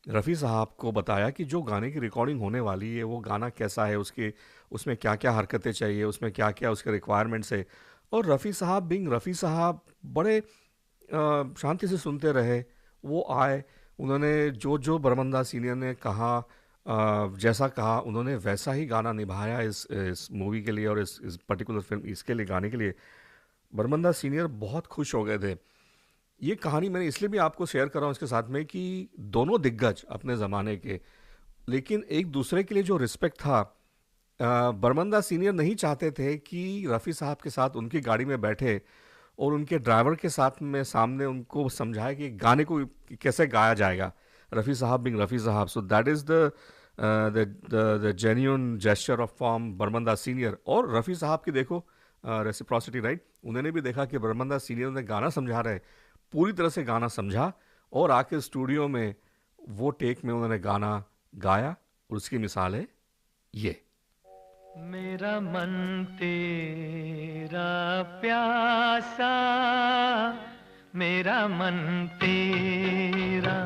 रफ़ी साहब को बताया कि जो गाने की रिकॉर्डिंग होने वाली है वो गाना कैसा है, उसमें क्या क्या हरकतें चाहिए, उसमें क्या क्या उसके रिक्वायरमेंट्स है। और रफ़ी साहब रफ़ी साहब बड़े शांति से सुनते रहे। वो आए, उन्होंने जो बर्मनदा सीनियर ने कहा, जैसा कहा उन्होंने वैसा ही गाना निभाया इस मूवी के लिए और इस पर्टिकुलर फिल्म, इसके लिए, गाने के लिए। बर्मनदा सीनियर बहुत खुश हो गए थे। ये कहानी मैंने इसलिए भी आपको शेयर कर रहा हूँ इसके साथ में कि दोनों दिग्गज अपने ज़माने के, लेकिन एक दूसरे के लिए जो रिस्पेक्ट था, बर्मनदा सीनियर नहीं चाहते थे कि रफ़ी साहब के साथ उनकी गाड़ी में बैठे और उनके ड्राइवर के साथ में सामने उनको समझाए कि गाने को कैसे गाया जाएगा, रफ़ी साहब रफ़ी साहब। So that is the genuine gesture of from बर्मनदा सीनियर। और रफ़ी साहब की देखो रेसिप्रोसिटी, राइट। उन्होंने भी देखा कि बर्मनदा सीनियर ने गाना समझा रहे, पूरी तरह से गाना समझा और आके स्टूडियो में वो टेक में उन्होंने गाना गाया। और उसकी मिसाल है ये। मेरा मन तेरा प्यासा, मेरा मन तेरा,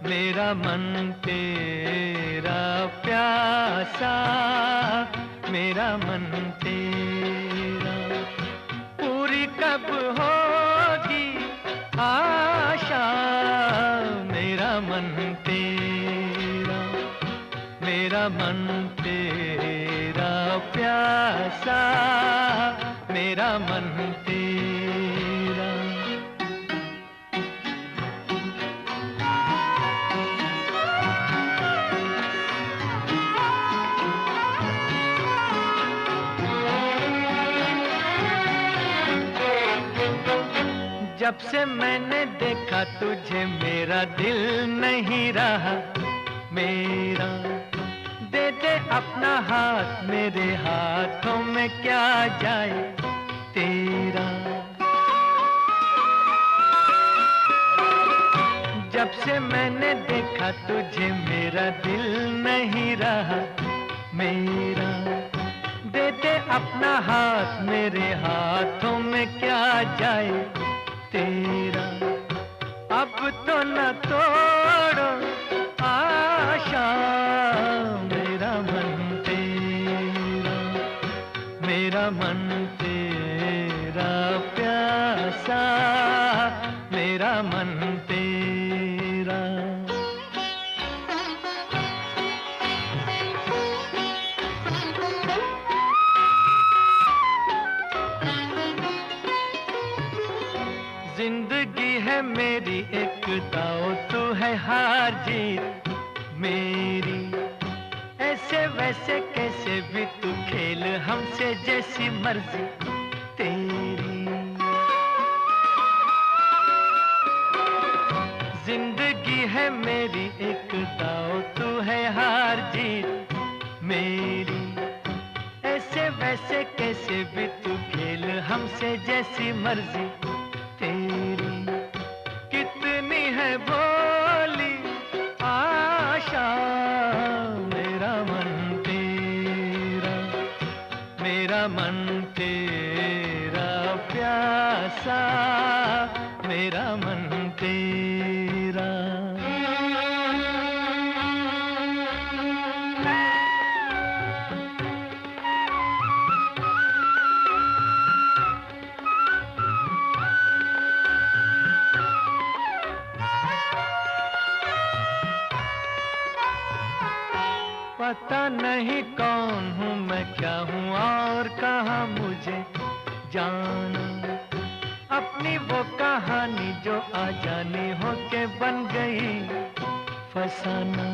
मेरा मन तेरा प्यासा, मेरा मन तेरा, पूरी कब होगी आशा, मेरा मन तेरा, मेरा मन तेरा प्यासा, मेरा मन तेरा। जब से मैंने देखा तुझे मेरा दिल नहीं रहा मेरा, दे दे अपना हाथ, मेरे हाथों में क्या जाए तेरा। जब से मैंने देखा तुझे मेरा दिल नहीं रहा मेरा, दे दे अपना हाथ, मेरे हाथों में क्या जाए तेरा। अब तो न तोड़ो आशा, मेरा मन तेरा, मेरा मन तेरा प्यासा, मेरा मन तेरा। जिंदगी है मेरी एक दाव, तू है हार जीत मेरी, ऐसे वैसे कैसे भी तू खेल हमसे जैसी मर्जी तेरी। जिंदगी है मेरी एक दाव, तू है हार जीत मेरी, ऐसे वैसे कैसे भी तू खेल हमसे जैसी मर्जी तेरी। कितनी है बोली आशा, मेरा मन तेरा, मन तेरा प्यासा, मेरा मन तेरा। पता नहीं कौन हूँ मैं, क्या हूँ और कहाँ मुझे जाना। अपनी वो कहानी जो आजानी होके बन गई फसाना।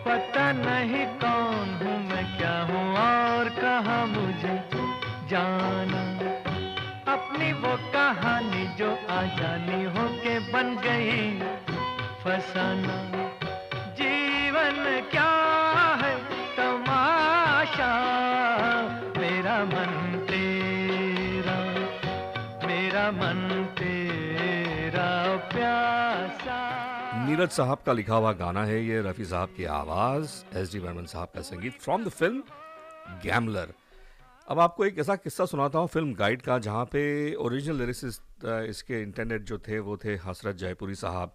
पता नहीं कौन हूँ मैं, क्या हूँ और कहाँ मुझे जाना। अपनी वो कहानी जो आजानी होके बन गई फसाना। जीवन क्या है तमाशा, मेरा मन तेरा, मेरा मन तेरा प्यासा। नीरज साहब का लिखा हुआ गाना है ये, रफ़ी साहब की आवाज़, एस.डी. बर्मन साहब का संगीत, फ्रॉम द फिल्म गैम्बलर। अब आपको एक ऐसा किस्सा सुनाता हूँ फिल्म गाइड का, जहाँ पे ओरिजिनल लिरिसिस्ट इसके इंटरनेट जो थे वो थे हसरत जयपुरी साहब।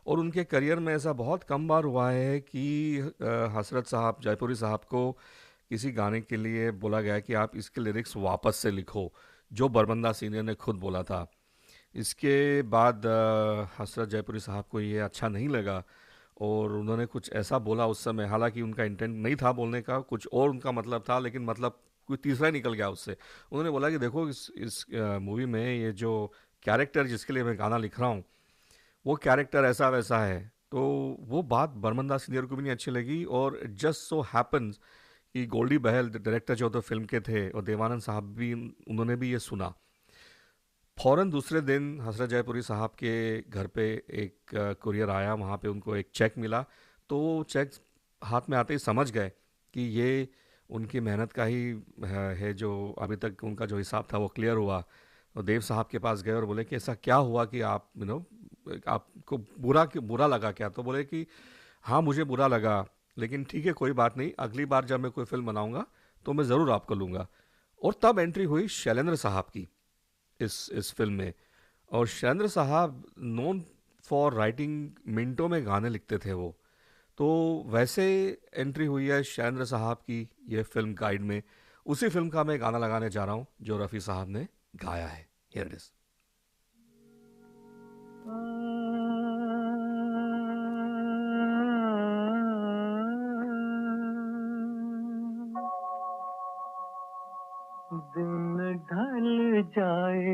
और उनके करियर में ऐसा बहुत कम बार हुआ है कि हसरत साहब जयपुरी साहब को किसी गाने के लिए बोला गया कि आप इसके लिरिक्स वापस से लिखो, जो बरबंदा सीनियर ने खुद बोला था। इसके बाद हसरत जयपुरी साहब को ये अच्छा नहीं लगा और उन्होंने कुछ ऐसा बोला उस समय, हालांकि उनका इंटेंट नहीं था बोलने का, कुछ और उनका मतलब था, लेकिन मतलब कोई तीसरा ही निकल गया उससे। उन्होंने बोला कि देखो इस मूवी में ये जो कैरेक्टर जिसके लिए मैं गाना लिख रहा हूँ वो कैरेक्टर ऐसा वैसा है। तो वो बात बरमंदा सीनियर को भी नहीं अच्छी लगी और जस्ट सो हैपन्स कि गोल्डी बहल डायरेक्टर जो तो फिल्म के थे और देवानंद साहब भी, उन्होंने भी ये सुना। फ़ौरन दूसरे दिन हसरत जयपुरी साहब के घर पे एक कुरियर आया, वहाँ पे उनको एक चेक मिला। तो चेक हाथ में आते ही समझ गए कि ये उनकी मेहनत का ही है, जो अभी तक उनका जो हिसाब था वो क्लियर हुआ। तो देव साहब के पास गए और बोले कि ऐसा क्या हुआ कि आप आपको बुरा लगा क्या? तो बोले कि हाँ मुझे बुरा लगा, लेकिन ठीक है कोई बात नहीं, अगली बार जब मैं कोई फिल्म बनाऊंगा तो मैं ज़रूर आपको लूँगा। और तब एंट्री हुई शैलेंद्र साहब की इस फिल्म में। और शैलेंद्र साहब नोन फॉर राइटिंग, मिनटों में गाने लिखते थे वो। तो वैसे एंट्री हुई है शैलेंद्र साहब की ये फिल्म गाइड में। उसी फिल्म का मैं गाना लगाने जा रहा हूँ जो रफ़ी साहब ने गाया है। Here it is. दिन ढल जाए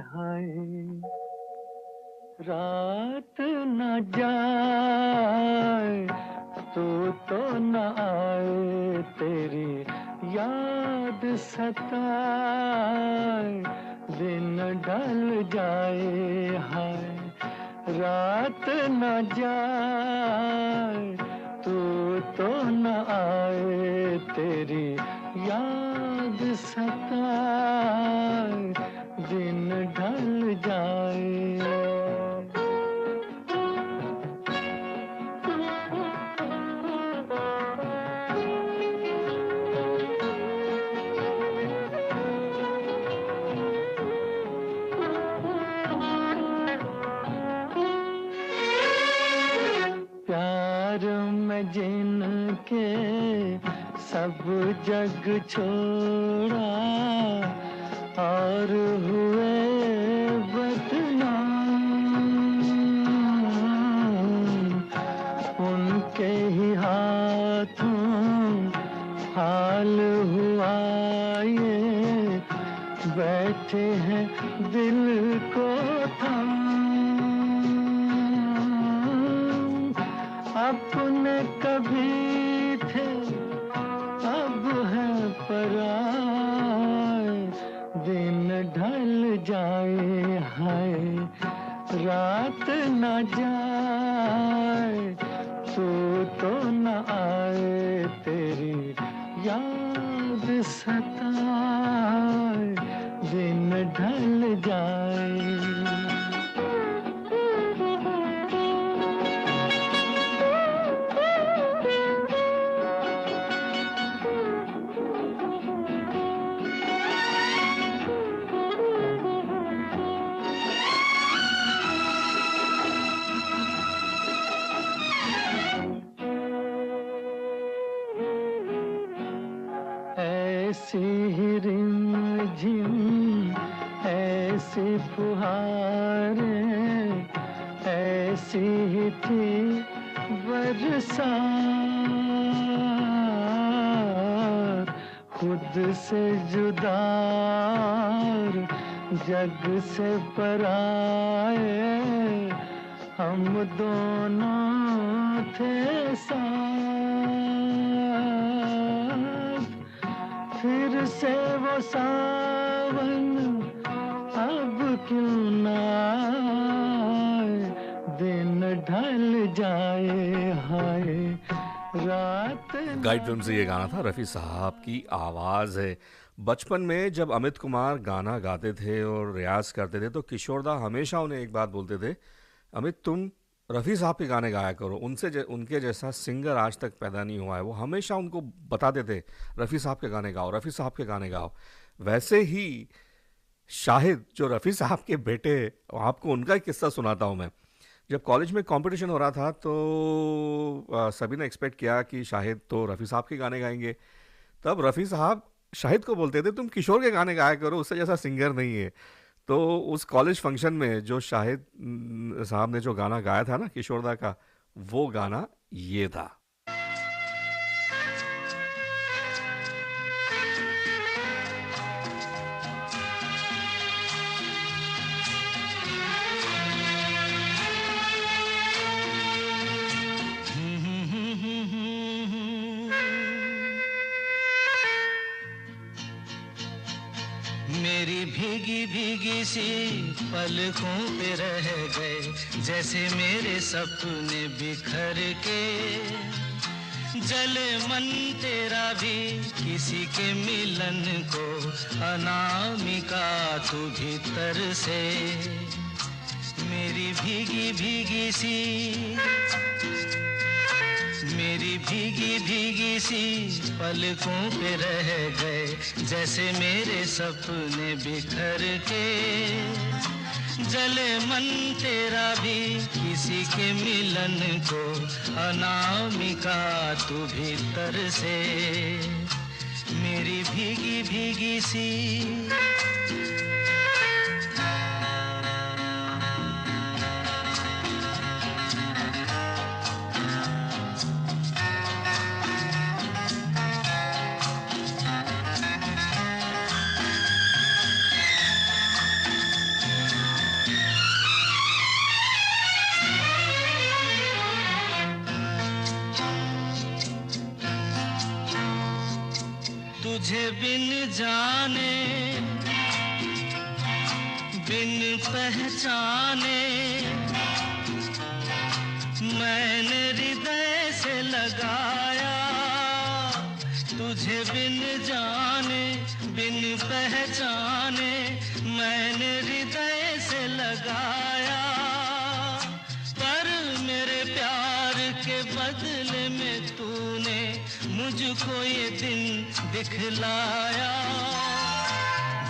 हाय, रात न जाए, तो न आए, तेरी याद सताए। दिन ढल जाए हाय, रात न जाए, तो न आए, तेरी याद सताए। दिन ढल जाए। जिनके सब जग छोड़ा और हुए बदनाम, उनके ही हाथों हाल हुआ ये, बैठे हैं दिल को थाम। अपने कभी थे अब है पराए। दिन ढल जाए हाय, रात न जाए, तो न आए, तेरी याद सताए। दिन ढल जाए। ऐसी ही रिमझिम ऐसी फुहारें ऐसी ही थी बरसात खुद से जुदा जग से पराए हम दोनों थे साथ फिर से वो सावन अब क्यों ना आए दिन ढल जाए हाय रात गाइड फिल्म से ये गाना था, रफ़ी साहब की आवाज़ है। बचपन में जब अमित कुमार गाना गाते थे और रियाज करते थे तो किशोरदा हमेशा उन्हें एक बात बोलते थे, अमित तुम रफ़ी साहब के गाने गाया करो, उनके जैसा सिंगर आज तक पैदा नहीं हुआ है। वो हमेशा उनको बताते थे रफ़ी साहब के गाने गाओ, रफ़ी साहब के गाने गाओ। वैसे ही शाहिद जो रफ़ी साहब के बेटे, आपको उनका एक किस्सा सुनाता हूँ मैं। जब कॉलेज में कंपटीशन हो रहा था तो सभी ने एक्सपेक्ट किया कि शाहिद तो रफ़ी साहब के गाने गाएंगे। तब रफ़ी साहब शाहिद को बोलते थे तुम किशोर के गाने गाया करो, उससे जैसा सिंगर नहीं है। तो उस कॉलेज फंक्शन में जो शाहिद साहब ने जो गाना गाया था ना किशोरदा का, वो गाना ये था। मेरी भीगी भीगी सी पलकों पे रह गए जैसे मेरे सपने बिखर के जले मन तेरा भी किसी के मिलन को अनामिका तू भीतर से मेरी भीगी भीगी सी पलकों पे रह गए जैसे मेरे सपने बिखर के जले मन तेरा भी किसी के मिलन को अनामिका तू भीतर से मेरी भीगी भीगी सी तुझे बिन जाने बिन पहचाने मैंने हृदय से लगाया तुझे बिन जाने बिन पहचाने मैंने हृदय से लगाया पर मेरे प्यार के बदले में तूने मुझको ये दिन दिखलाया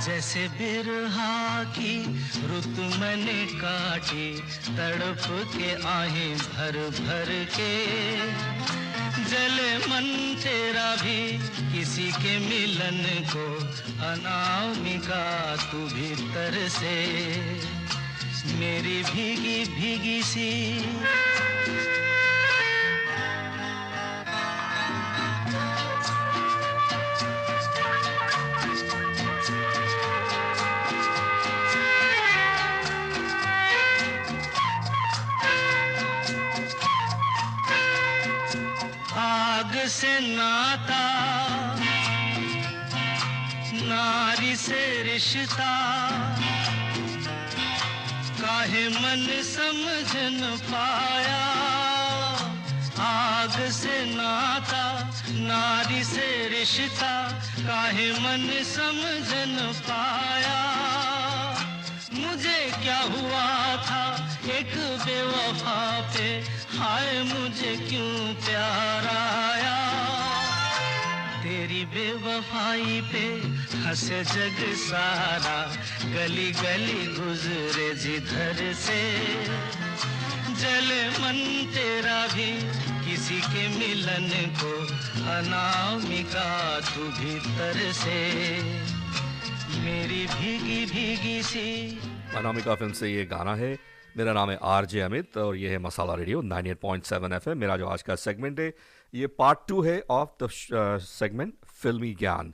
जैसे बिरहा की रुत मैंने काटी तड़प के आहें भर भर के जले मन तेरा भी किसी के मिलन को अनामिका तू भीतर से मेरी भीगी भीगी सी आग से नाता नारी से रिश्ता काहे मन समझ न पाया आग से नाता नारी से रिश्ता काहे मन समझ न पाया मुझे क्या हुआ था एक बेवफा पे हाय मुझे क्यों प्यार आया तेरी बेवफाई पे हंसे जग सारा गली गली गुजरे जिधर से जले मन तेरा भी किसी के मिलन को अनामिका तू भीतर से मेरी भीगी भीगी सी। अनामिका फिल्म से ये गाना है। मेरा नाम है आरजे अमित और ये है मसाला रेडियो 98.7 एफएम। मेरा जो आज का सेगमेंट है ये पार्ट 2 है ऑफ द सेगमेंट फिल्मी ज्ञान।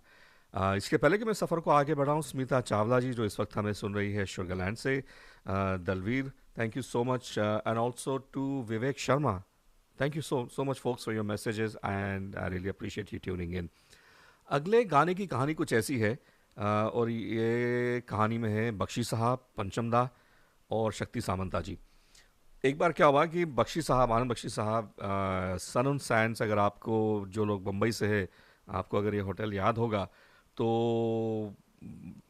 इसके पहले कि मैं सफ़र को आगे बढ़ाऊं, स्मिता चावला जी जो इस वक्त हमें सुन रही है शुगरलैंड से, Dalvir thank you so much, and also to Vivek Sharma thank you so much folks for your messages and I really appreciate you tuning in. अगले गाने की कहानी कुछ ऐसी है और ये कहानी में है बख्शी साहब, पंचमदा और शक्ति सामंता जी। एक बार क्या हुआ कि बख्शी साहब, आनंद बख्शी साहब, सन ऑन सैंड्स, अगर आपको जो लोग मुंबई से है आपको अगर ये होटल याद होगा तो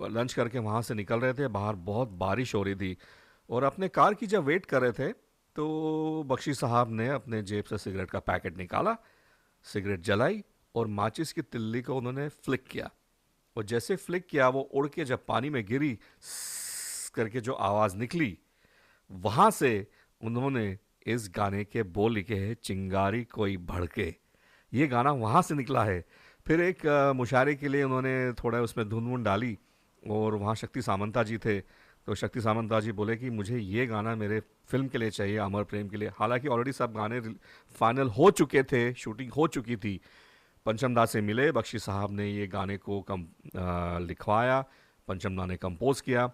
लंच करके वहाँ से निकल रहे थे, बाहर बहुत बारिश हो रही थी और अपने कार की जब वेट कर रहे थे तो बख्शी साहब ने अपने जेब से सिगरेट का पैकेट निकाला, सिगरेट जलाई और माचिस की तिल्ली को उन्होंने फ्लिक किया और जैसे फ्लिक किया वो उड़ के जब पानी में गिरी करके जो आवाज़ निकली, वहाँ से उन्होंने इस गाने के बोल लिखे हैं, चिंगारी कोई भड़के। ये गाना वहाँ से निकला है। फिर एक मुशायरे के लिए उन्होंने थोड़ा उसमें धुन वुन डाली और वहाँ शक्ति सामंता जी थे तो शक्ति सामंता जी बोले कि मुझे ये गाना मेरे फिल्म के लिए चाहिए, अमर प्रेम के लिए। हालांकि ऑलरेडी सब गाने फाइनल हो चुके थे, शूटिंग हो चुकी थी। पंचमदा से मिले, बख्शी साहब ने ये गाने को लिखवाया, पंचमदा ने कंपोज किया।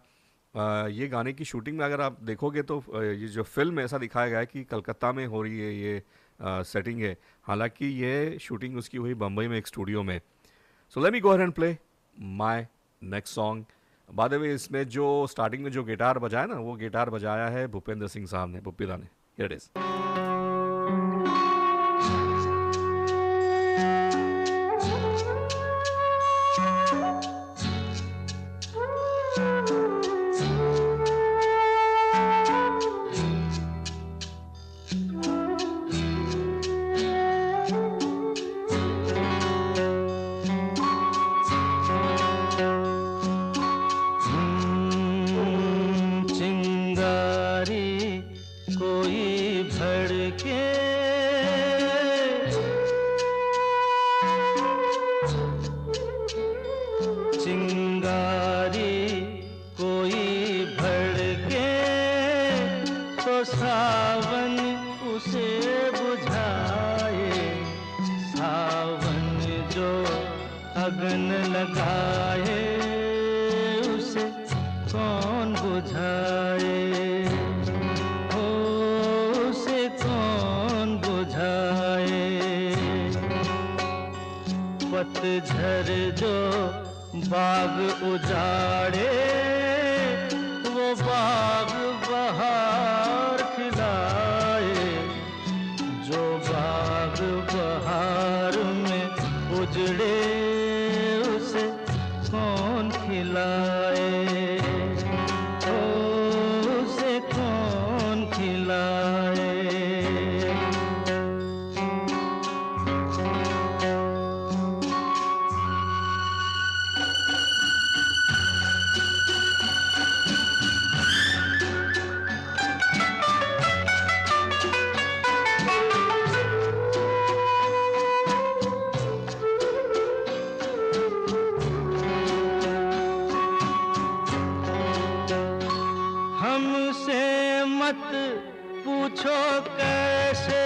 ये गाने की शूटिंग में अगर आप देखोगे तो ये जो फिल्म ऐसा दिखाया गया है कि कलकत्ता में हो रही है ये सेटिंग है, हालांकि ये शूटिंग उसकी हुई बम्बई में एक स्टूडियो में। सो let me go ahead and play my next song. Bye the वे इसमें जो स्टार्टिंग में जो गिटार बजाया ना, वो गिटार बजाया है भूपेंद्र सिंह साहब ने, भूपिदा ने। Here it is. पतझर जो बाग उजाड़े वो बाग बहार खिलाए, जो बाग बहार में उजड़े उसे कौन खिलाए, उसे कौन खिलाए। पूछो कैसे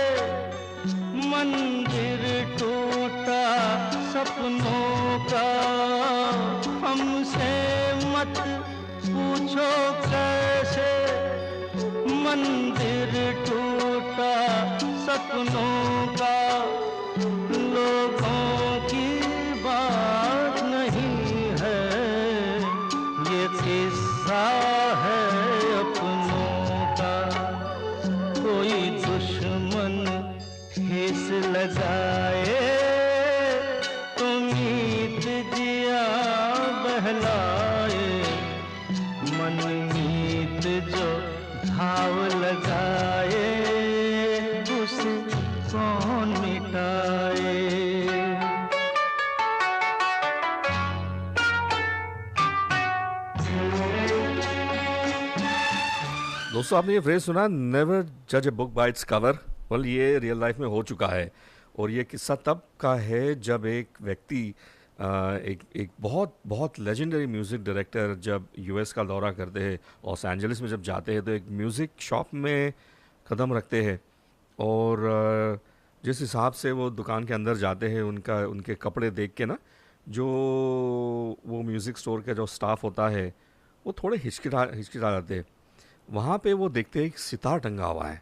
मंदिर टूटा सपनों का, हमसे मत पूछो कैसे मंदिर टूटा सपनों का। लोगों की बात नहीं है ये किस्सा है अपनों का। कोई दुश्मन ठेस लगाए तो मीत जिया बहलाए, मन मीत जो घाव लगाए उसे कौन मिटाए। दोस्तों आपने ये फ्रेज सुना, नेवर जज a book by its cover. Well ये रियल लाइफ में हो चुका है और ये किस्सा तब का है जब एक व्यक्ति एक बहुत बहुत लेजेंडरी म्यूज़िक डायरेक्टर जब यूएस का दौरा करते हैं, लॉस एंजलिस में जब जाते हैं तो एक म्यूज़िक शॉप में कदम रखते हैं और जिस हिसाब से वो दुकान के अंदर जाते हैं उनके कपड़े देख के ना, जो वो म्यूज़िक स्टोर का जो स्टाफ होता है वो थोड़े हिचकिचा जाते हैं। वहाँ पे वो देखते हैं कि सितार टंगा हुआ है।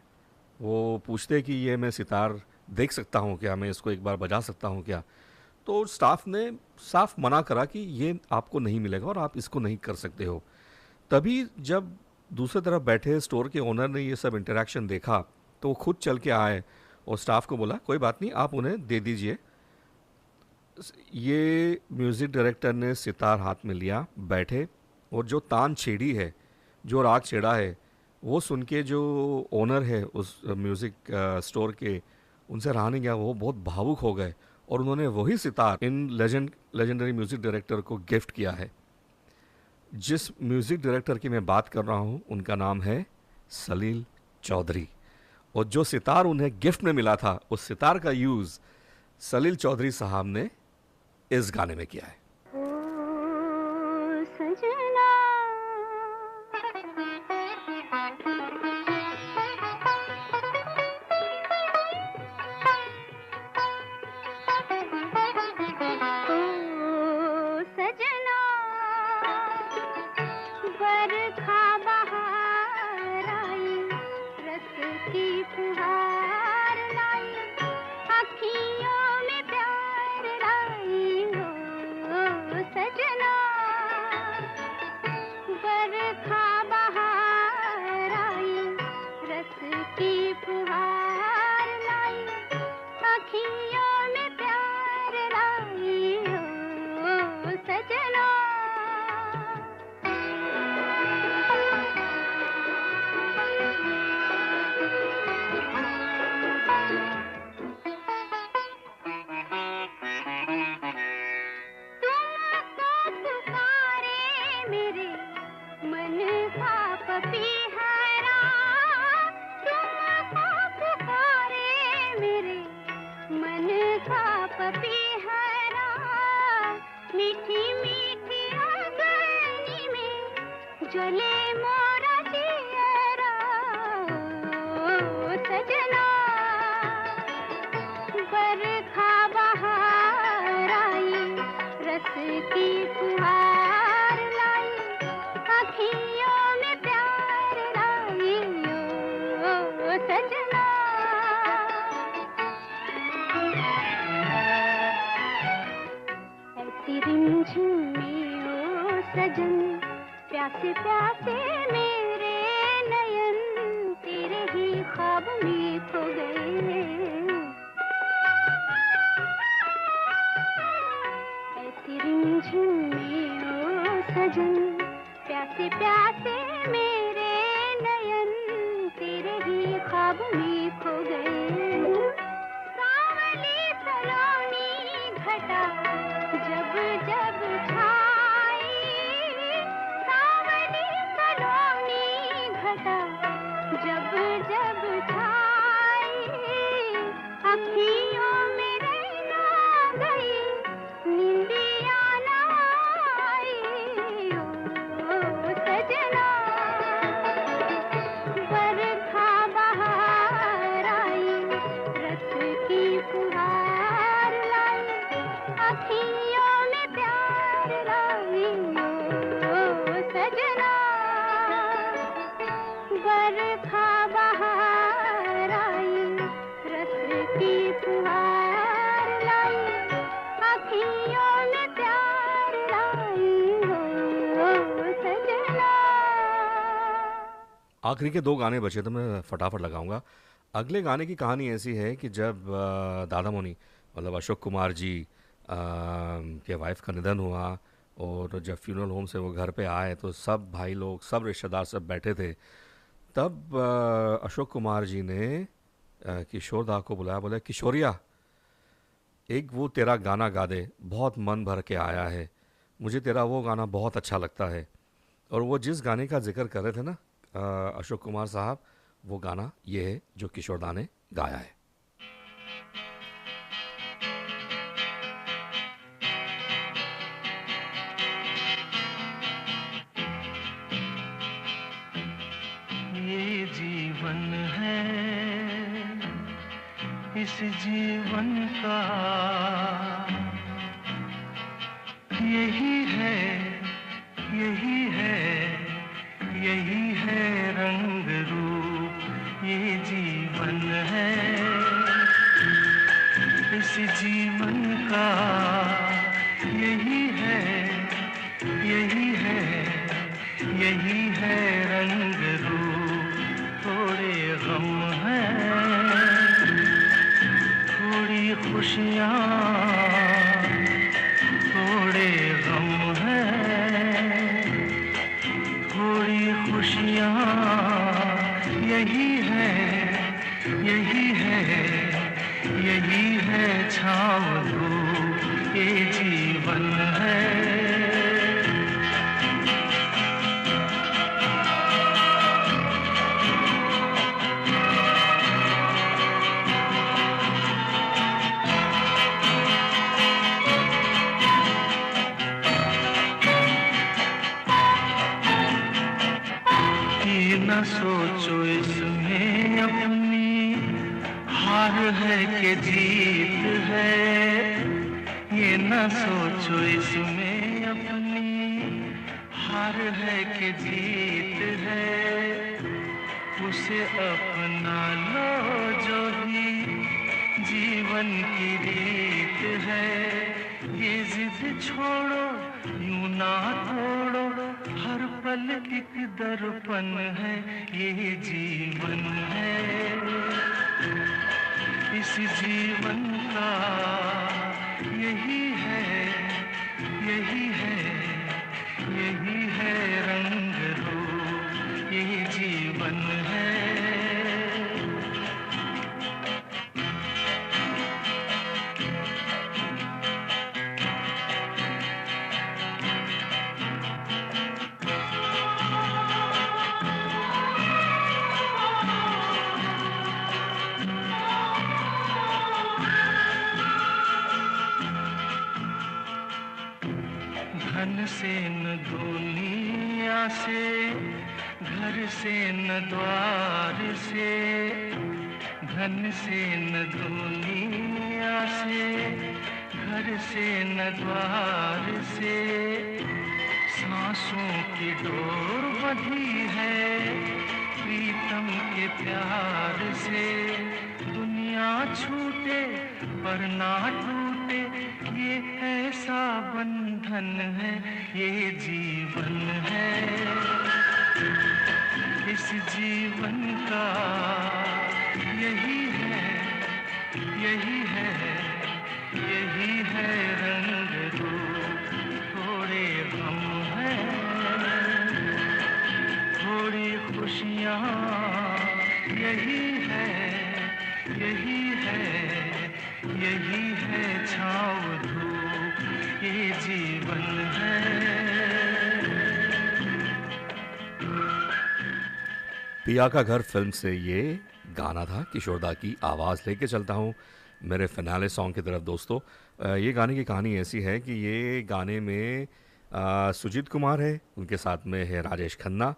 वो पूछते हैं कि ये मैं सितार देख सकता हूँ क्या, मैं इसको एक बार बजा सकता हूँ क्या? तो स्टाफ ने साफ मना करा कि ये आपको नहीं मिलेगा और आप इसको नहीं कर सकते हो। तभी जब दूसरी तरफ बैठे स्टोर के ओनर ने ये सब इंटरेक्शन देखा तो वो खुद चल के आए और स्टाफ को बोला कोई बात नहीं, आप उन्हें दे दीजिए। ये म्यूज़िक डायरेक्टर ने सितार हाथ में लिया, बैठे और जो तान छेड़ी है, जो राग छेड़ा है, वो सुन के जो ओनर है उस म्यूज़िक स्टोर के, उनसे रहा नहीं गया, वो बहुत भावुक हो गए और उन्होंने वही सितार इन लेजेंडरी म्यूज़िक डायरेक्टर को गिफ्ट किया है। जिस म्यूज़िक डायरेक्टर की मैं बात कर रहा हूँ उनका नाम है सलील चौधरी और जो सितार उन्हें गिफ्ट में मिला था उस सितार का यूज़ सलील चौधरी साहब ने इस गाने में किया है। आखिरी के दो गाने बचे तो मैं फटाफट लगाऊंगा। अगले गाने की कहानी ऐसी है कि जब दादा मोनी मतलब अशोक कुमार जी के वाइफ का निधन हुआ और जब फ्यूनरल होम से वो घर पे आए तो सब भाई लोग, सब रिश्तेदार सब बैठे थे। तब अशोक कुमार जी ने किशोर दा को बुलाया, बोला किशोरिया एक वो तेरा गाना गा दे, बहुत मन भर के आया है, मुझे तेरा वो गाना बहुत अच्छा लगता है। और वो जिस गाने का जिक्र कर रहे थे ना, अशोक कुमार साहब, वो गाना ये है जो किशोर दा ने गाया है। ये जीवन है, इस जीवन का यही है, यही है, यही है रंग रूप। ये जीवन है, इस जीवन का यही है, यही है, यही है रंग रूप। थोड़े गम हैं, थोड़ी खुशियाँ, थोड़े गम हैं, थोड़ी खुशियाँ, यही है, यही है, यही है छाँव धूप। ये जीवन है। न सोचो इसमें अपनी हार है कि जीत है, ये न सोचो इसमें अपनी हार है कि जीत है। उसे अपना लो जो भी जीवन की रीत है। ये जिद छोड़ो, यूं ना तोड़ो, हर पल एक दर्पण है। ये जीवन है, इस जीवन का यही है, यही है, यही है रंग रूप। ये जीवन है। धन से न दुनिया से, घर से न द्वार से, धन से न दुनिया से, घर से न द्वार से। सांसों की डोर बंधी है प्रीतम के प्यार से। दुनिया छूटे पर ना टूटे, ये ऐसा बंधन है। ये जीवन है, इस जीवन का यही है, यही है, यही है रंग रूप। थोड़े गम हैं, थोड़ी खुशियाँ, यही है, यही है, यही है छाँव धूप। ये जीवन है। पिया का घर फिल्म से ये गाना था, किशोरदा की आवाज़ लेके चलता हूँ मेरे फिनाले सॉन्ग की तरफ। दोस्तों, ये गाने की कहानी ऐसी है कि ये गाने में सुजीत कुमार है, उनके साथ में है राजेश खन्ना,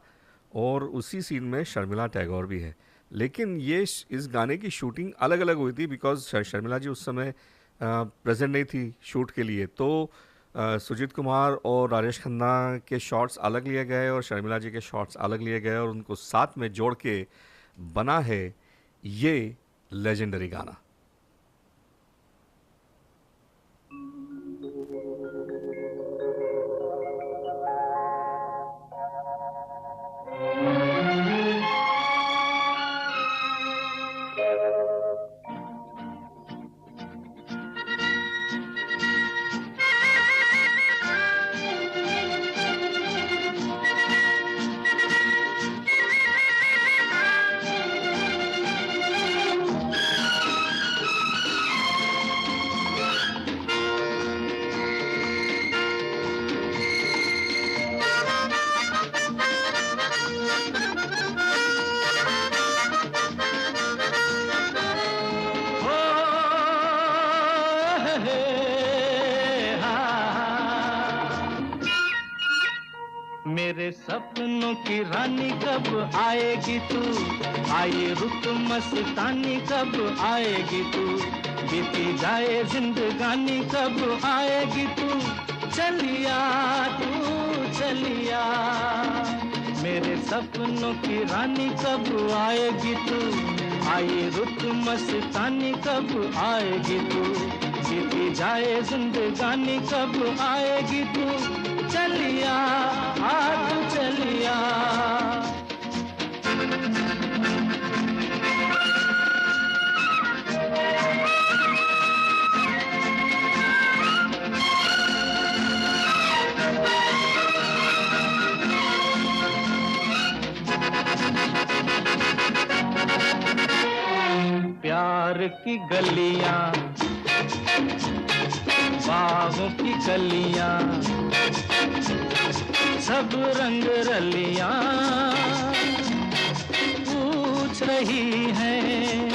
और उसी सीन में शर्मिला टैगोर भी है। लेकिन ये इस गाने की शूटिंग अलग अलग हुई थी, बिकॉज शर्मिला जी उस समय प्रेजेंट नहीं थी शूट के लिए। तो सुजीत कुमार और राजेश खन्ना के शॉट्स अलग लिए गए और शर्मिला जी के शॉट्स अलग लिए गए, और उनको साथ में जोड़ के बना है ये लेजेंडरी गाना। मेरे सपनों की रानी कब आएगी तू, आए रुत मस्तानी कब आएगी तू, बीती जाए जिंदगानी कब आएगी तू, चलिया तू चलिया, मेरे सपनों की रानी कब आएगी तू, आए रुत मस्तानी कब आएगी तू, बीती जाए जिंदगानी कब आएगी तू, चलिया आ तू चलिया। प्यार की गलियां, बागों की कलियां, सब रंग रलियां पूछ रही हैं,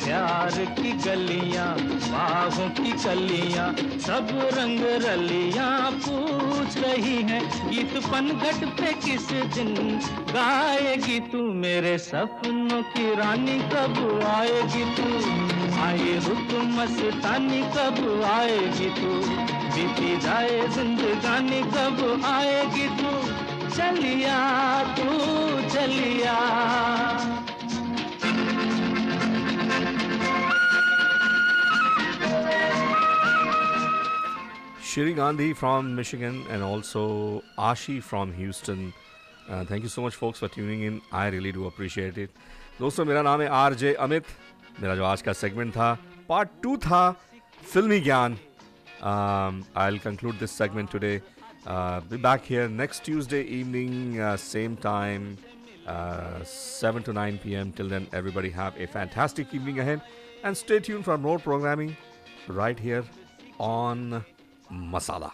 प्यार की गलियां, बागों की कलियां, सब रंग रलियां पूछ रही हैं, गीत पनघट पे किस दिन गाएगी तू, मेरे सपनों की रानी कब आएगी तू, आए रुत मस्तानी कब आएगी तू, बीती जाए जिंदगानी कब आएगी तू, चलिया तू चलिया। Shri Gandhi from Michigan and also Ashi from Houston. Thank you so much folks for tuning in. I really do appreciate it. दोस्तों मेरा नाम है RJ अमित. मेरा जो आज का सेगमेंट था पार्ट 2 था फिल्मी ज्ञान. I'll conclude this segment today. Be back here next Tuesday evening, same time, 7 to 9 p.m. Till then, everybody have a fantastic evening ahead and stay tuned for more programming right here on Masala.